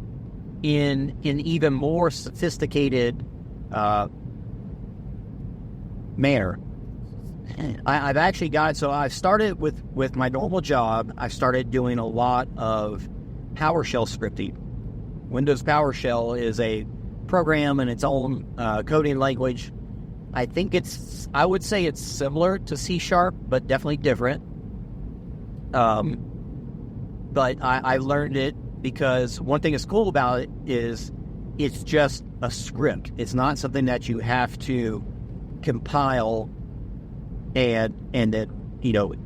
in an even more sophisticated manner. I've actually got, so I've started with my normal job, I've started doing a lot of PowerShell scripting. Windows PowerShell is a program in its own coding language. I would say it's similar to C#, but definitely different. But I learned it because one thing that's cool about it is it's just a script. It's not something that you have to compile and then,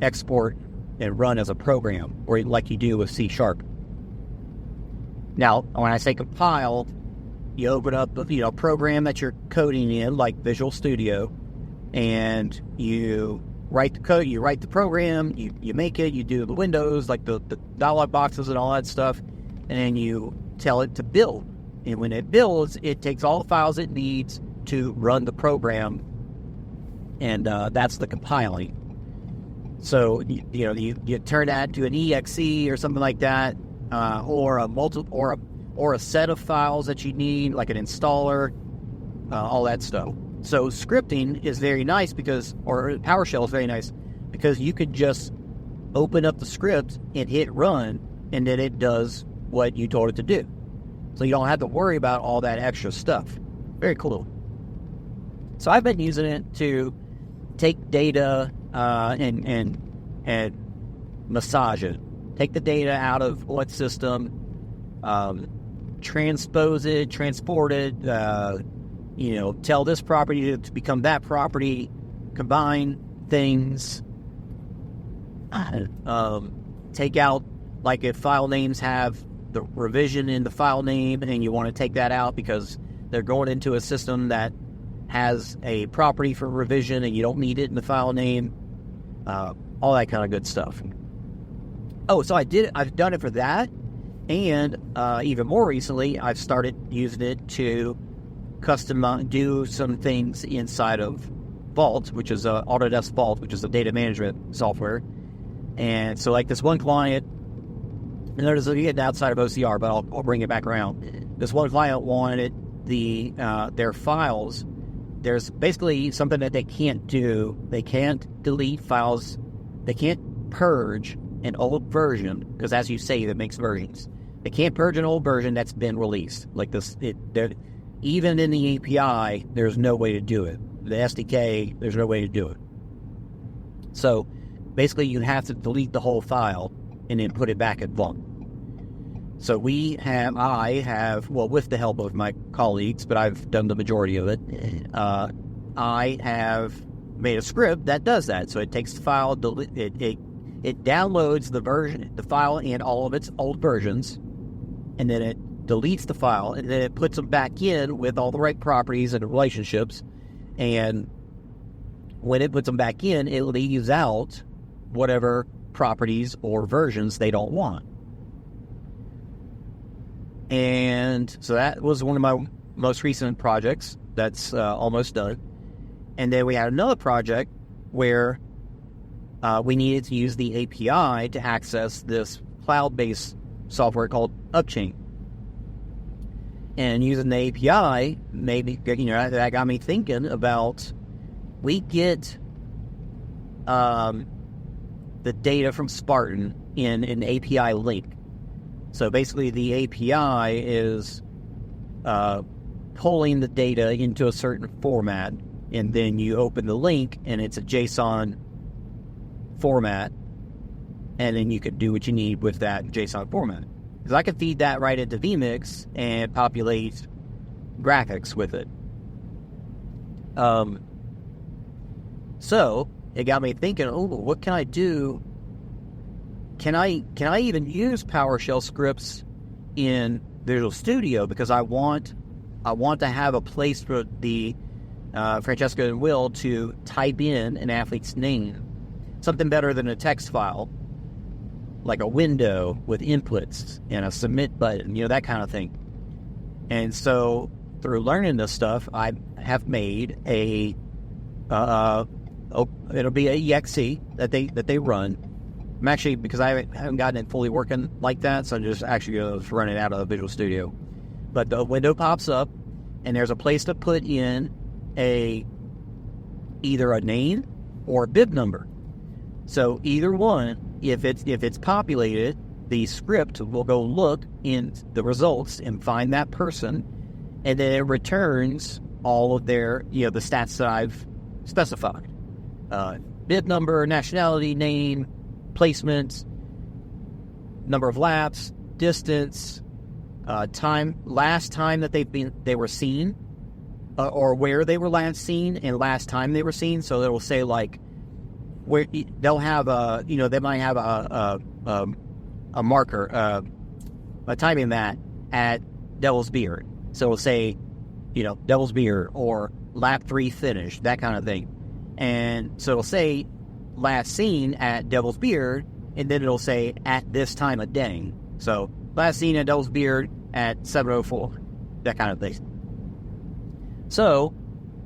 export and run as a program, or like you do with C#. Now, when I say compile, you open up the program that you're coding in, like Visual Studio, and you write the code, you write the program, you make it, you do the windows, like the dialog boxes and all that stuff, and then you tell it to build. And when it builds, it takes all the files it needs to run the program, and that's the compiling. So you turn that to an exe or something like that, or a set of files that you need, like an installer, all that stuff. So scripting is very nice or PowerShell is very nice because you could just open up the script and hit run, and then it does what you told it to do. So you don't have to worry about all that extra stuff. Very cool. So I've been using it to take data and massage it. Take the data out of what system, transpose it, transport it, tell this property to become that property, combine things, take out, like if file names have the revision in the file name and you want to take that out because they're going into a system that has a property for revision and you don't need it in the file name, all that kind of good stuff. Oh, so I've done it for that, and even more recently, I've started using it to do some things inside of Vault, which is Autodesk Vault, which is a data management software. And so, like this one client, and notice I'm getting outside of OCR, but I'll bring it back around. This one client wanted their files. There's basically something that they can't do. They can't delete files. They can't purge an old version, because as you say, that makes versions. They can't purge an old version that's been released. Like this, even in the API, there's no way to do it. The SDK, there's no way to do it. So basically you have to delete the whole file and then put it back at one. So I have, with the help of my colleagues, but I've done the majority of it, I have made a script that does that. So it takes the file, it downloads the file and all of its old versions, and then it deletes the file, and then it puts them back in with all the right properties and relationships. And when it puts them back in, it leaves out whatever properties or versions they don't want. And so that was one of my most recent projects that's almost done. And then we had another project where we needed to use the API to access this cloud-based software called Upchain. And using the API that got me thinking about, we get the data from Spartan in an API link. So basically the API is pulling the data into a certain format, and then you open the link and it's a JSON format, and then you can do what you need with that JSON format. Because I can feed that right into vMix and populate graphics with it. So it got me thinking, what can I do? Can I even use PowerShell scripts in Visual Studio? Because I want to have a place for the Francesca and Will to type in an athlete's name, something better than a text file, like a window with inputs and a submit button, that kind of thing. And so through learning this stuff, I have made it'll be a exe that they run. I'm actually, because I haven't gotten it fully working like that, so I'm just actually going to run it out of the Visual Studio. But the window pops up, and there's a place to put in either a name or a bib number. So either one, if it's populated, the script will go look in the results and find that person, and then it returns all of their, the stats that I've specified. Bib number, nationality, name, placement, number of laps, distance, last time that they were seen, or where they were last seen and last time they were seen. So it will say where they'll have they might have a marker, a timing that at Devil's Beard. So it'll say, Devil's Beard or lap 3 finish, that kind of thing. And so it'll say last seen at Devil's Beard, and then it'll say at this time of day. So last seen at Devil's Beard at 7:04, that kind of thing. So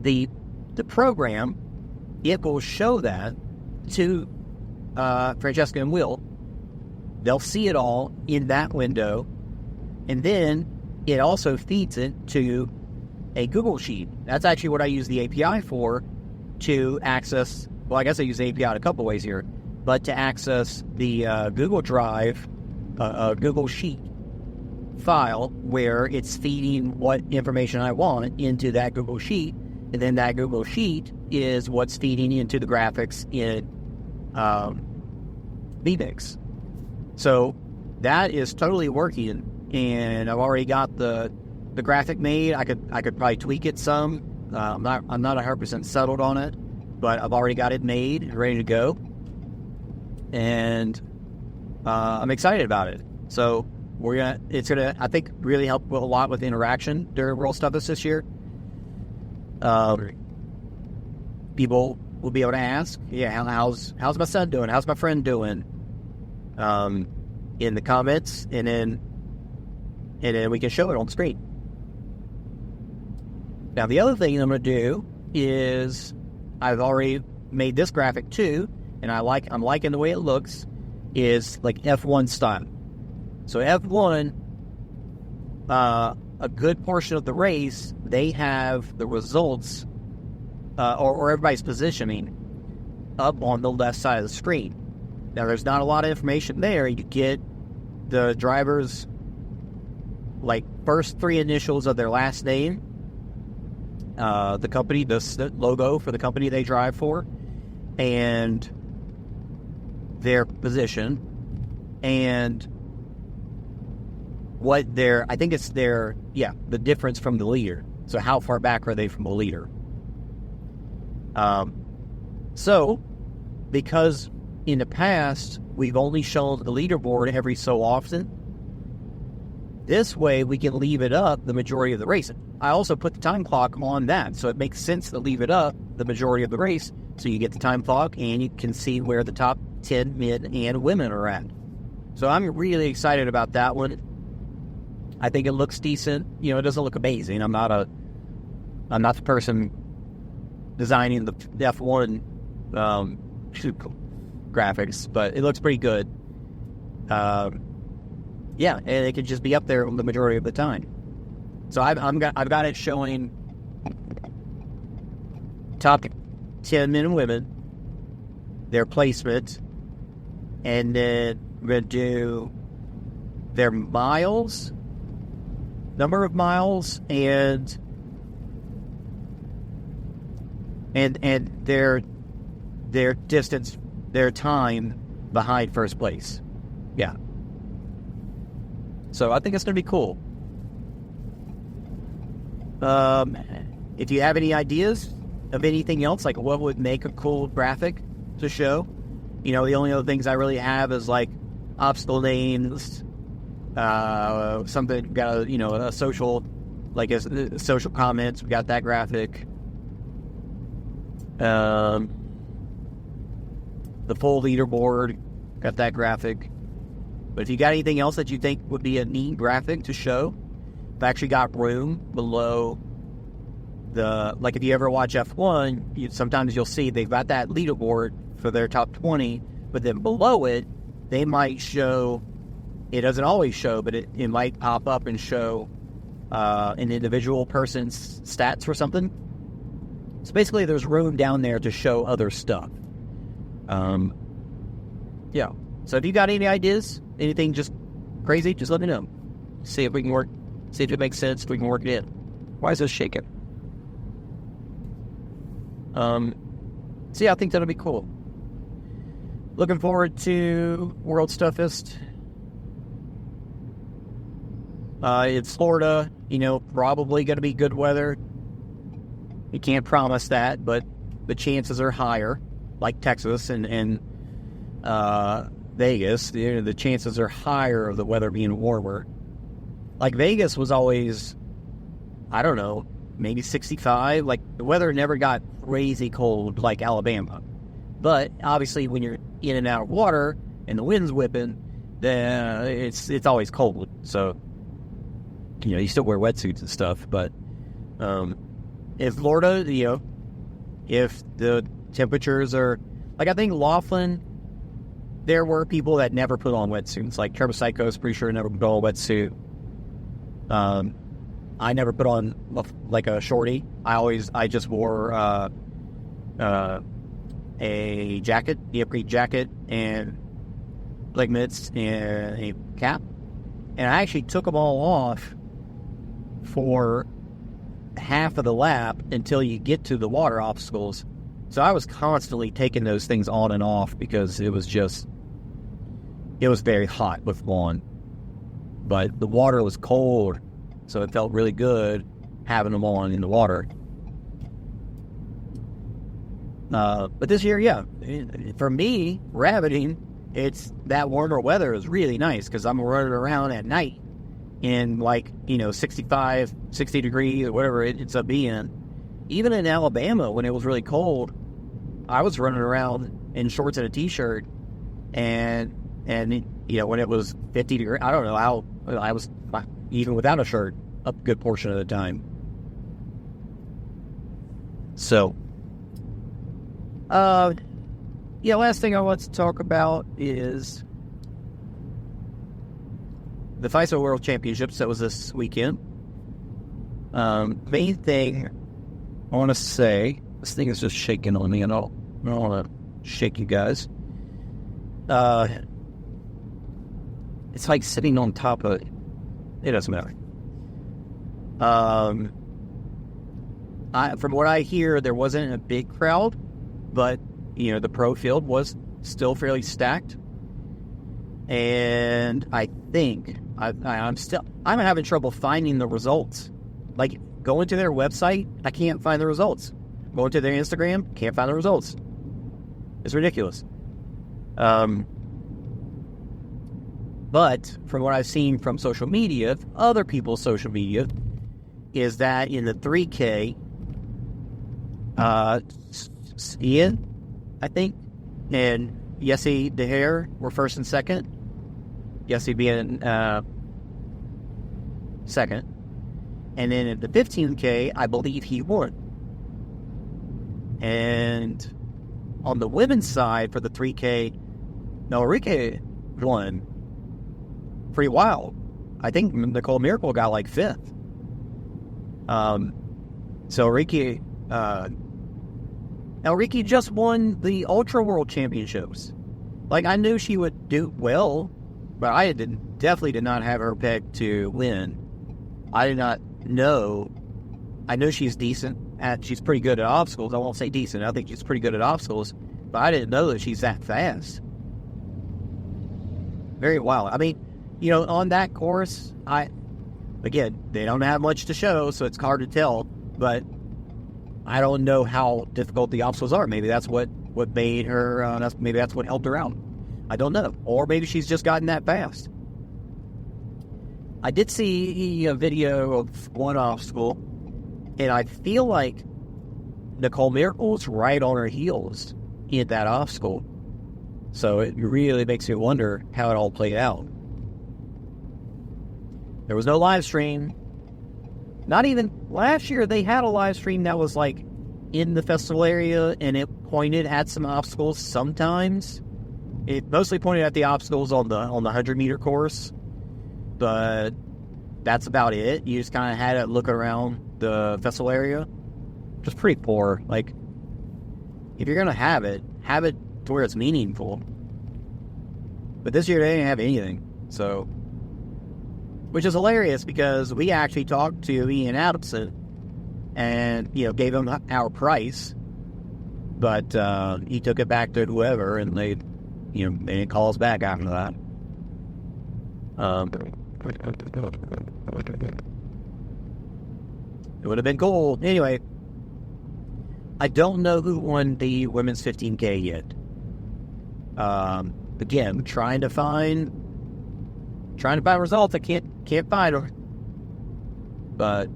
the program, it will show that to Francesca and Will. They'll see it all in that window, and then it also feeds it to a Google Sheet. That's actually what I use the API for, to access. Well, I guess I use the API in a couple ways here, but to access the Google Drive, Google Sheet file, where it's feeding what information I want into that Google Sheet, and then that Google Sheet is what's feeding into the graphics in vMix. So that is totally working, and I've already got the graphic made. I could probably tweak it some. I'm not 100% settled on it, but I've already got it made and ready to go, and I'm excited about it. So it's gonna I think really help a lot with interaction during World Toughest this year. People will be able to ask, how's my son doing? How's my friend doing? In the comments, and then we can show it on the screen. Now, the other thing I'm going to do is, I've already made this graphic too, and I'm liking the way it looks, is like F1 style. So F1, a good portion of the race, they have the results, or everybody's positioning up on the left side of the screen. Now, there's not a lot of information there. You get the driver's first 3 initials of their last name, the company, the logo for the company they drive for, and their position and what their, I think it's their, the difference from the leader. So how far back are they from the leader? So, because in the past, we've only shown the leaderboard every so often, this way we can leave it up the majority of the race. I also put the time clock on that, so it makes sense to leave it up the majority of the race, so you get the time clock and you can see where the top 10 men and women are at. So I'm really excited about that one. I think it looks decent. It doesn't look amazing. I'm not the person designing the F1 graphics, but it looks pretty good. And it could just be up there the majority of the time. So I've got it showing top 10 men and women, their placement, and then we're going to do their miles, number of miles, and their distance, their time behind first place. Yeah. So I think it's going to be cool. If you have any ideas of anything else, like what would make a cool graphic to show, the only other things I really have is like obstacle lanes, something got a social, like a social comments. We got that graphic. The full leaderboard, got that graphic. But if you got anything else that you think would be a neat graphic to show, I've actually got room below the, like if you ever watch F1, sometimes you'll see they've got that leaderboard for their top 20, but then below it, they might show, it doesn't always show, but it might pop up and show an individual person's stats for something. So basically there's room down there to show other stuff. So if you got any ideas, anything just crazy, just let me know. See if we can see if it makes sense, if we can work it in. Why is this shaking? I think that'll be cool. Looking forward to World's Toughest. It's Florida, probably going to be good weather. You can't promise that, but the chances are higher, like Texas and Vegas. The chances are higher of the weather being warmer. Like Vegas was always, I don't know, maybe 65. Like the weather never got crazy cold like Alabama. But obviously when you're in and out of water and the wind's whipping, then it's always cold. So, you still wear wetsuits and stuff. But in Florida, if the temperatures are, like I think Laughlin, there were people that never put on wetsuits. Like Turbo Psycho's pretty sure never put on a wetsuit. I never put on like a shorty. I just wore a jacket, neoprene jacket, and leg mitts and a cap. And I actually took them all off for half of the lap until you get to the water obstacles. So I was constantly taking those things on and off because it was very hot with lawn. But the water was cold, so it felt really good having them on in the water. But this year, for me, rabbiting, it's that warmer weather is really nice because I'm running around at night in 65, 60 degrees or whatever it ends up being. Even in Alabama, when it was really cold, I was running around in shorts and a t-shirt, and when it was 50 degrees, I don't know how I was even without a shirt a good portion of the time. So, last thing I want to talk about is the FISO World Championships that was this weekend. Main thing I want to say, this thing is just shaking on me, and I don't want to shake you guys. It's like sitting on top of it. It doesn't matter. From what I hear, there wasn't a big crowd, but the pro field was still fairly stacked. And I think I'm having trouble finding the results. Like, going to their website, I can't find the results. Going to their Instagram, can't find the results. It's ridiculous. But from what I've seen from social media, other people's social media, is that in the 3K, Ian, I think, and Jesse DeHare were first and second. Jesse being second. And then at the 15K, I believe he won. And on the women's side for the 3K, Enrique won. Pretty wild. I think Nicole Miracle got like 5th. So Enrique just won the Ultra World Championships. Like, I knew she would do well, but I definitely did not have her pegged to win. I did not know. I know she's decent she's pretty good at obstacles. I won't say decent. I think she's pretty good at obstacles, but I didn't know that she's that fast. Very wild. I mean, on that course, again, they don't have much to show, so it's hard to tell, but I don't know how difficult the obstacles are. Maybe that's what made her, maybe that's what helped her out. I don't know. Or maybe she's just gotten that fast. I did see a video of one obstacle, and I feel like Nicole Miracle's right on her heels in that obstacle. So it really makes me wonder how it all played out. There was no live stream. Not even last year, they had a live stream that was like in the festival area, and it pointed at some obstacles sometimes. It mostly pointed at the obstacles on the 100-meter course, but that's about it. You just kind of had to look around the festival area. Just pretty poor. Like, if you're going to have it to where it's meaningful. But this year they didn't have anything, so... Which is hilarious, because we actually talked to Ian Adamson and, gave him our price. But he took it back to whoever, and they didn't call us back after that. It would have been cool. Anyway, I don't know who won the women's 15K yet. Again, trying to find results. I can't find them. But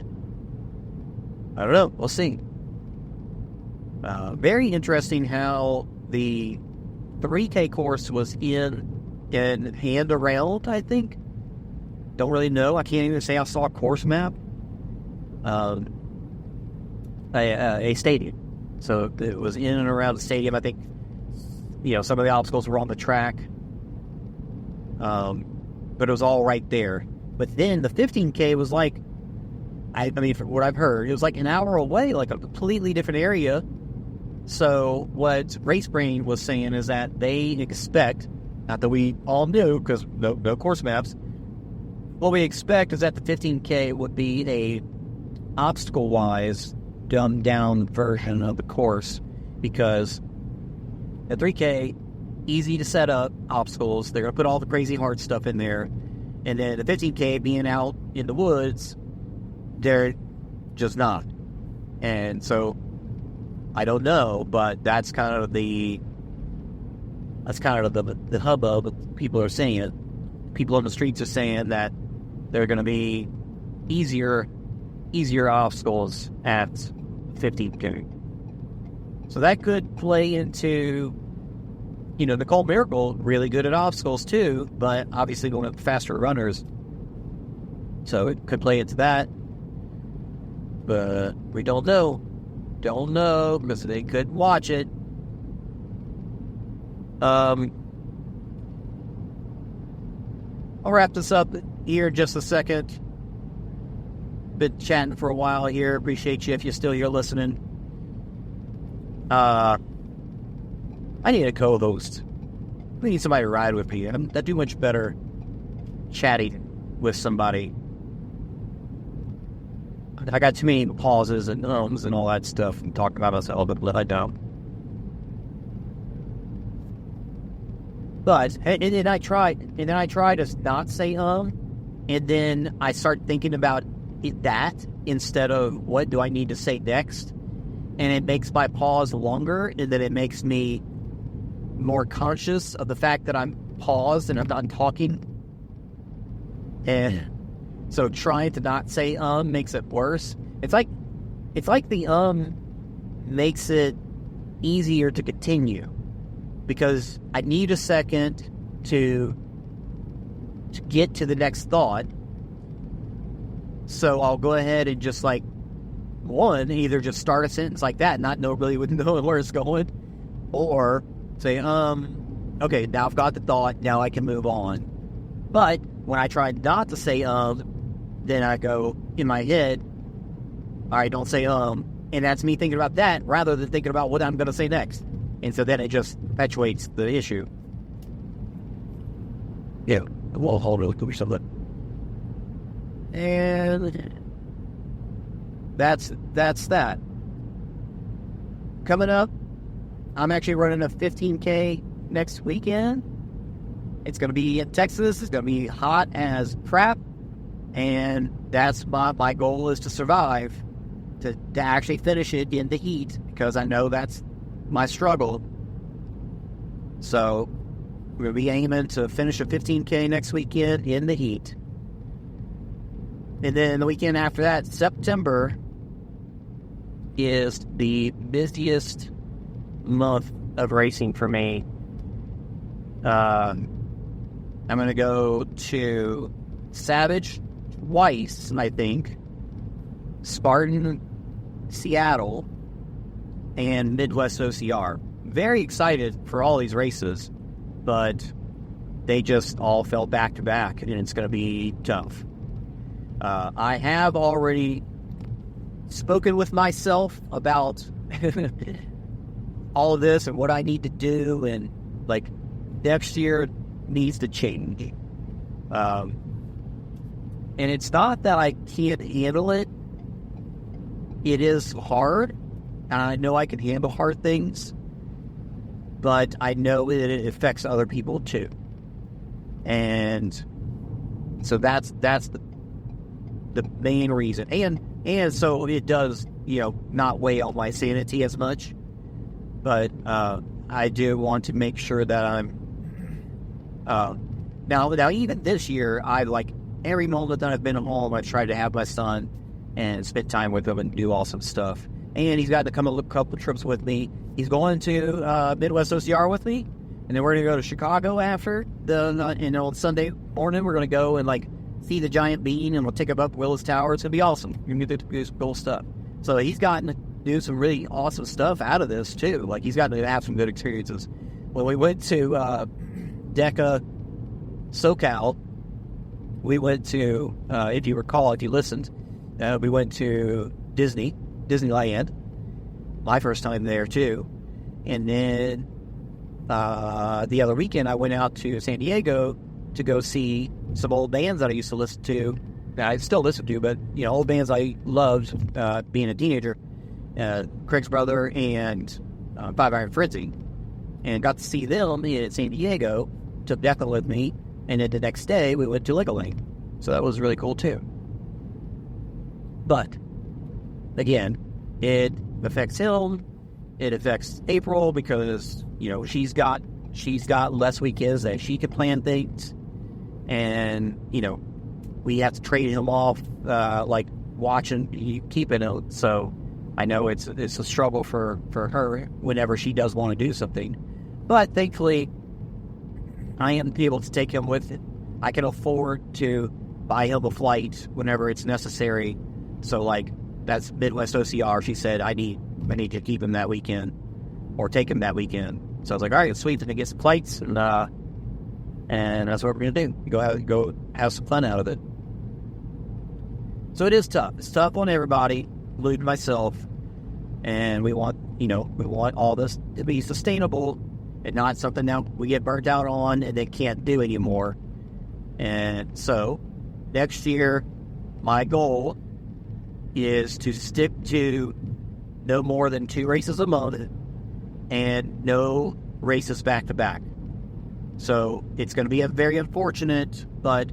I don't know. We'll see. Very interesting how the 3K course was in hand around, I think. Don't really know. I can't even say I saw a course map. A stadium. So it was in and around the stadium. I think, some of the obstacles were on the track. But it was all right there. But then the 15K was like, I mean, from what I've heard, it was like an hour away, like a completely different area. So what Race Brain was saying is that they expect, not that we all knew, because no course maps, what we expect is that the 15K would be a obstacle-wise dumbed down version of the course, because at 3K, easy to set up obstacles. They're going to put all the crazy hard stuff in there. And then the 15K being out in the woods, they're just not. And so, I don't know, but that's kind of the hubbub people are saying. People on the streets are saying that they're going to be easier obstacles at 15K. So that could play into, Nicole Miracle, really good at obstacles too, but obviously going up faster runners. So it could play into that. But we don't know. Don't know, because they couldn't watch it. I'll wrap this up here in just a second. Been chatting for a while here. Appreciate you if you're still here listening. I need a co-host. We need somebody to ride with me. I do much better chatting with somebody. I got too many pauses and ums and all that stuff and talking about myself, but I don't. But and then I try to not say and then I start thinking about that instead of what do I need to say next, and it makes my pause longer, and then it makes me more conscious of the fact that I'm paused and I'm not talking. And so trying to not say makes it worse. It's like the makes it easier to continue, because I need a second to get to the next thought. So I'll go ahead and just either just start a sentence like that, not know really knowing where it's going, or say, okay, now I've got the thought, now I can move on. But when I try not to say then I go in my head, all right, don't say and that's me thinking about that rather than thinking about what I'm going to say next. And so then it just perpetuates the issue. Yeah, well, hold on, give me something. And that's that. Coming up, I'm actually running a 15K next weekend. It's going to be in Texas. It's going to be hot as crap. And that's my goal is to survive, to actually finish it in the heat, because I know that's my struggle. So we're going to be aiming to finish a 15K next weekend in the heat. And then the weekend after that, September, is the busiest month of racing for me. I'm going to go to Savage twice, I think, Spartan, Seattle, and Midwest OCR. Very excited for all these races, but they just all fell back to back, and it's going to be tough. I have already spoken with myself about all of this and what I need to do, and next year needs to change. And it's not that I can't handle it. It is hard, and I know I can handle hard things, but I know that it affects other people too. And so that's the main reason. And so it does, not weigh on my sanity as much. But I do want to make sure that I'm now even this year, I every moment that I've been home, I've tried to have my son and spend time with him and do awesome stuff. And he's got to come a couple of trips with me. He's going to Midwest OCR with me, and then we're going to go to Chicago after Sunday morning. We're going to go and see the giant bean, and we'll take him up Willis Tower. It's going to be awesome. We're going to do some cool stuff. So he's gotten to do some really awesome stuff out of this too. He's gotten to have some good experiences. When we went to DECA SoCal, we went to, if you recall, if you listened, we went to Disneyland, my first time there too. And then the other weekend I went out to San Diego to go see some old bands that I used to listen to, that I still listen to, but old bands I loved being a teenager, Craig's Brother and Five Iron Frenzy, and got to see them in San Diego. Took Declan with me, and then the next day we went to Legoland, so that was really cool too. But again, it affects him. It affects April because she's got less weekends that she can plan things, and we have to trade him off watching, keeping it. So I know it's a struggle for her whenever she does want to do something, but thankfully I am able to take him with it. I can afford to buy him a flight whenever it's necessary. So that's Midwest OCR. She said I need to keep him that weekend or take him that weekend. So I was like, all right, sweet. Then get some flights, and that's what we're gonna do. Go have some fun out of it. So it is tough. It's tough on everybody, including myself. And we want all this to be sustainable and not something that we get burnt out on and then can't do anymore. And so next year, my goal is to stick to no more than 2 races a month and no races back to back. So it's going to be a very unfortunate, but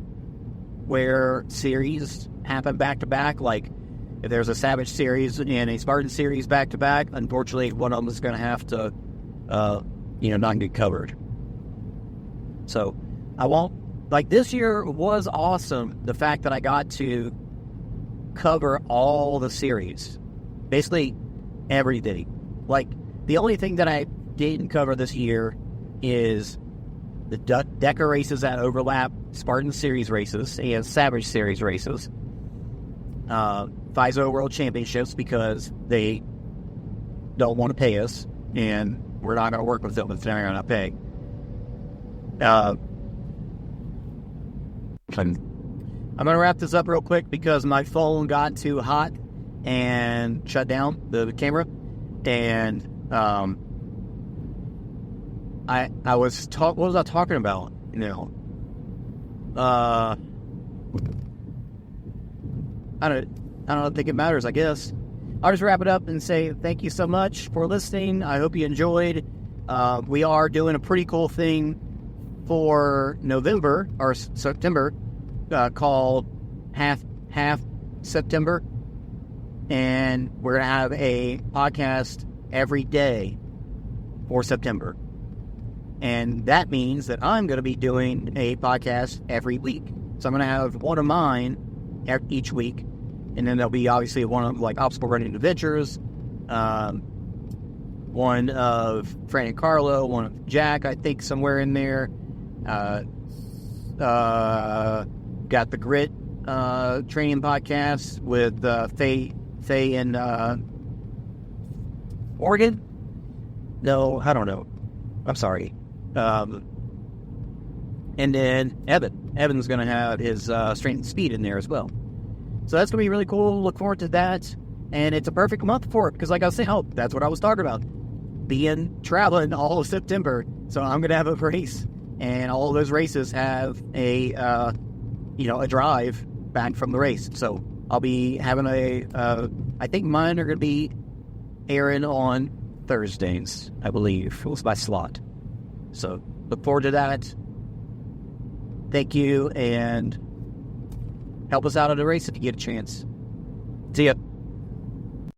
where series happen back to back, like if there's a Savage series and a Spartan series back to back, unfortunately one of them is going to have to, not get covered. So I won't, like, this year was awesome. The fact that I got to cover all the series, basically everything. Like, the only thing that I didn't cover this year is the Deca races that overlap Spartan Series races and Savage Series races. FISO World Championships, because they don't want to pay us, and we're not going to work with them if they're not paying. I'm going to wrap this up real quick because my phone got too hot and shut down the camera. And I was what was I talking about? I don't think it matters, I guess. I'll just wrap it up and say thank you so much for listening. I hope you enjoyed. We are doing a pretty cool thing for November or September, called half September, and we're gonna have a podcast every day for September, and that means that I'm gonna be doing a podcast every week. So I'm gonna have one of mine each week, and then there'll be obviously one of like Obstacle Running Adventures, one of Fran and Carlo, one of Jack, I think somewhere in there. Got the Grit training podcast with Faye in Oregon. No, I don't know. I'm sorry. And then Evan's going to have his strength and speed in there as well. So that's going to be really cool. Look forward to that. And it's a perfect month for it because, like I was saying, that's what I was talking about. Traveling all of September. So I'm going to have a race. And all of those races have a drive back from the race. So I'll be having I think mine are going to be airing on Thursdays, I believe. It was my slot. So look forward to that. Thank you, and help us out at the race if you get a chance. See ya.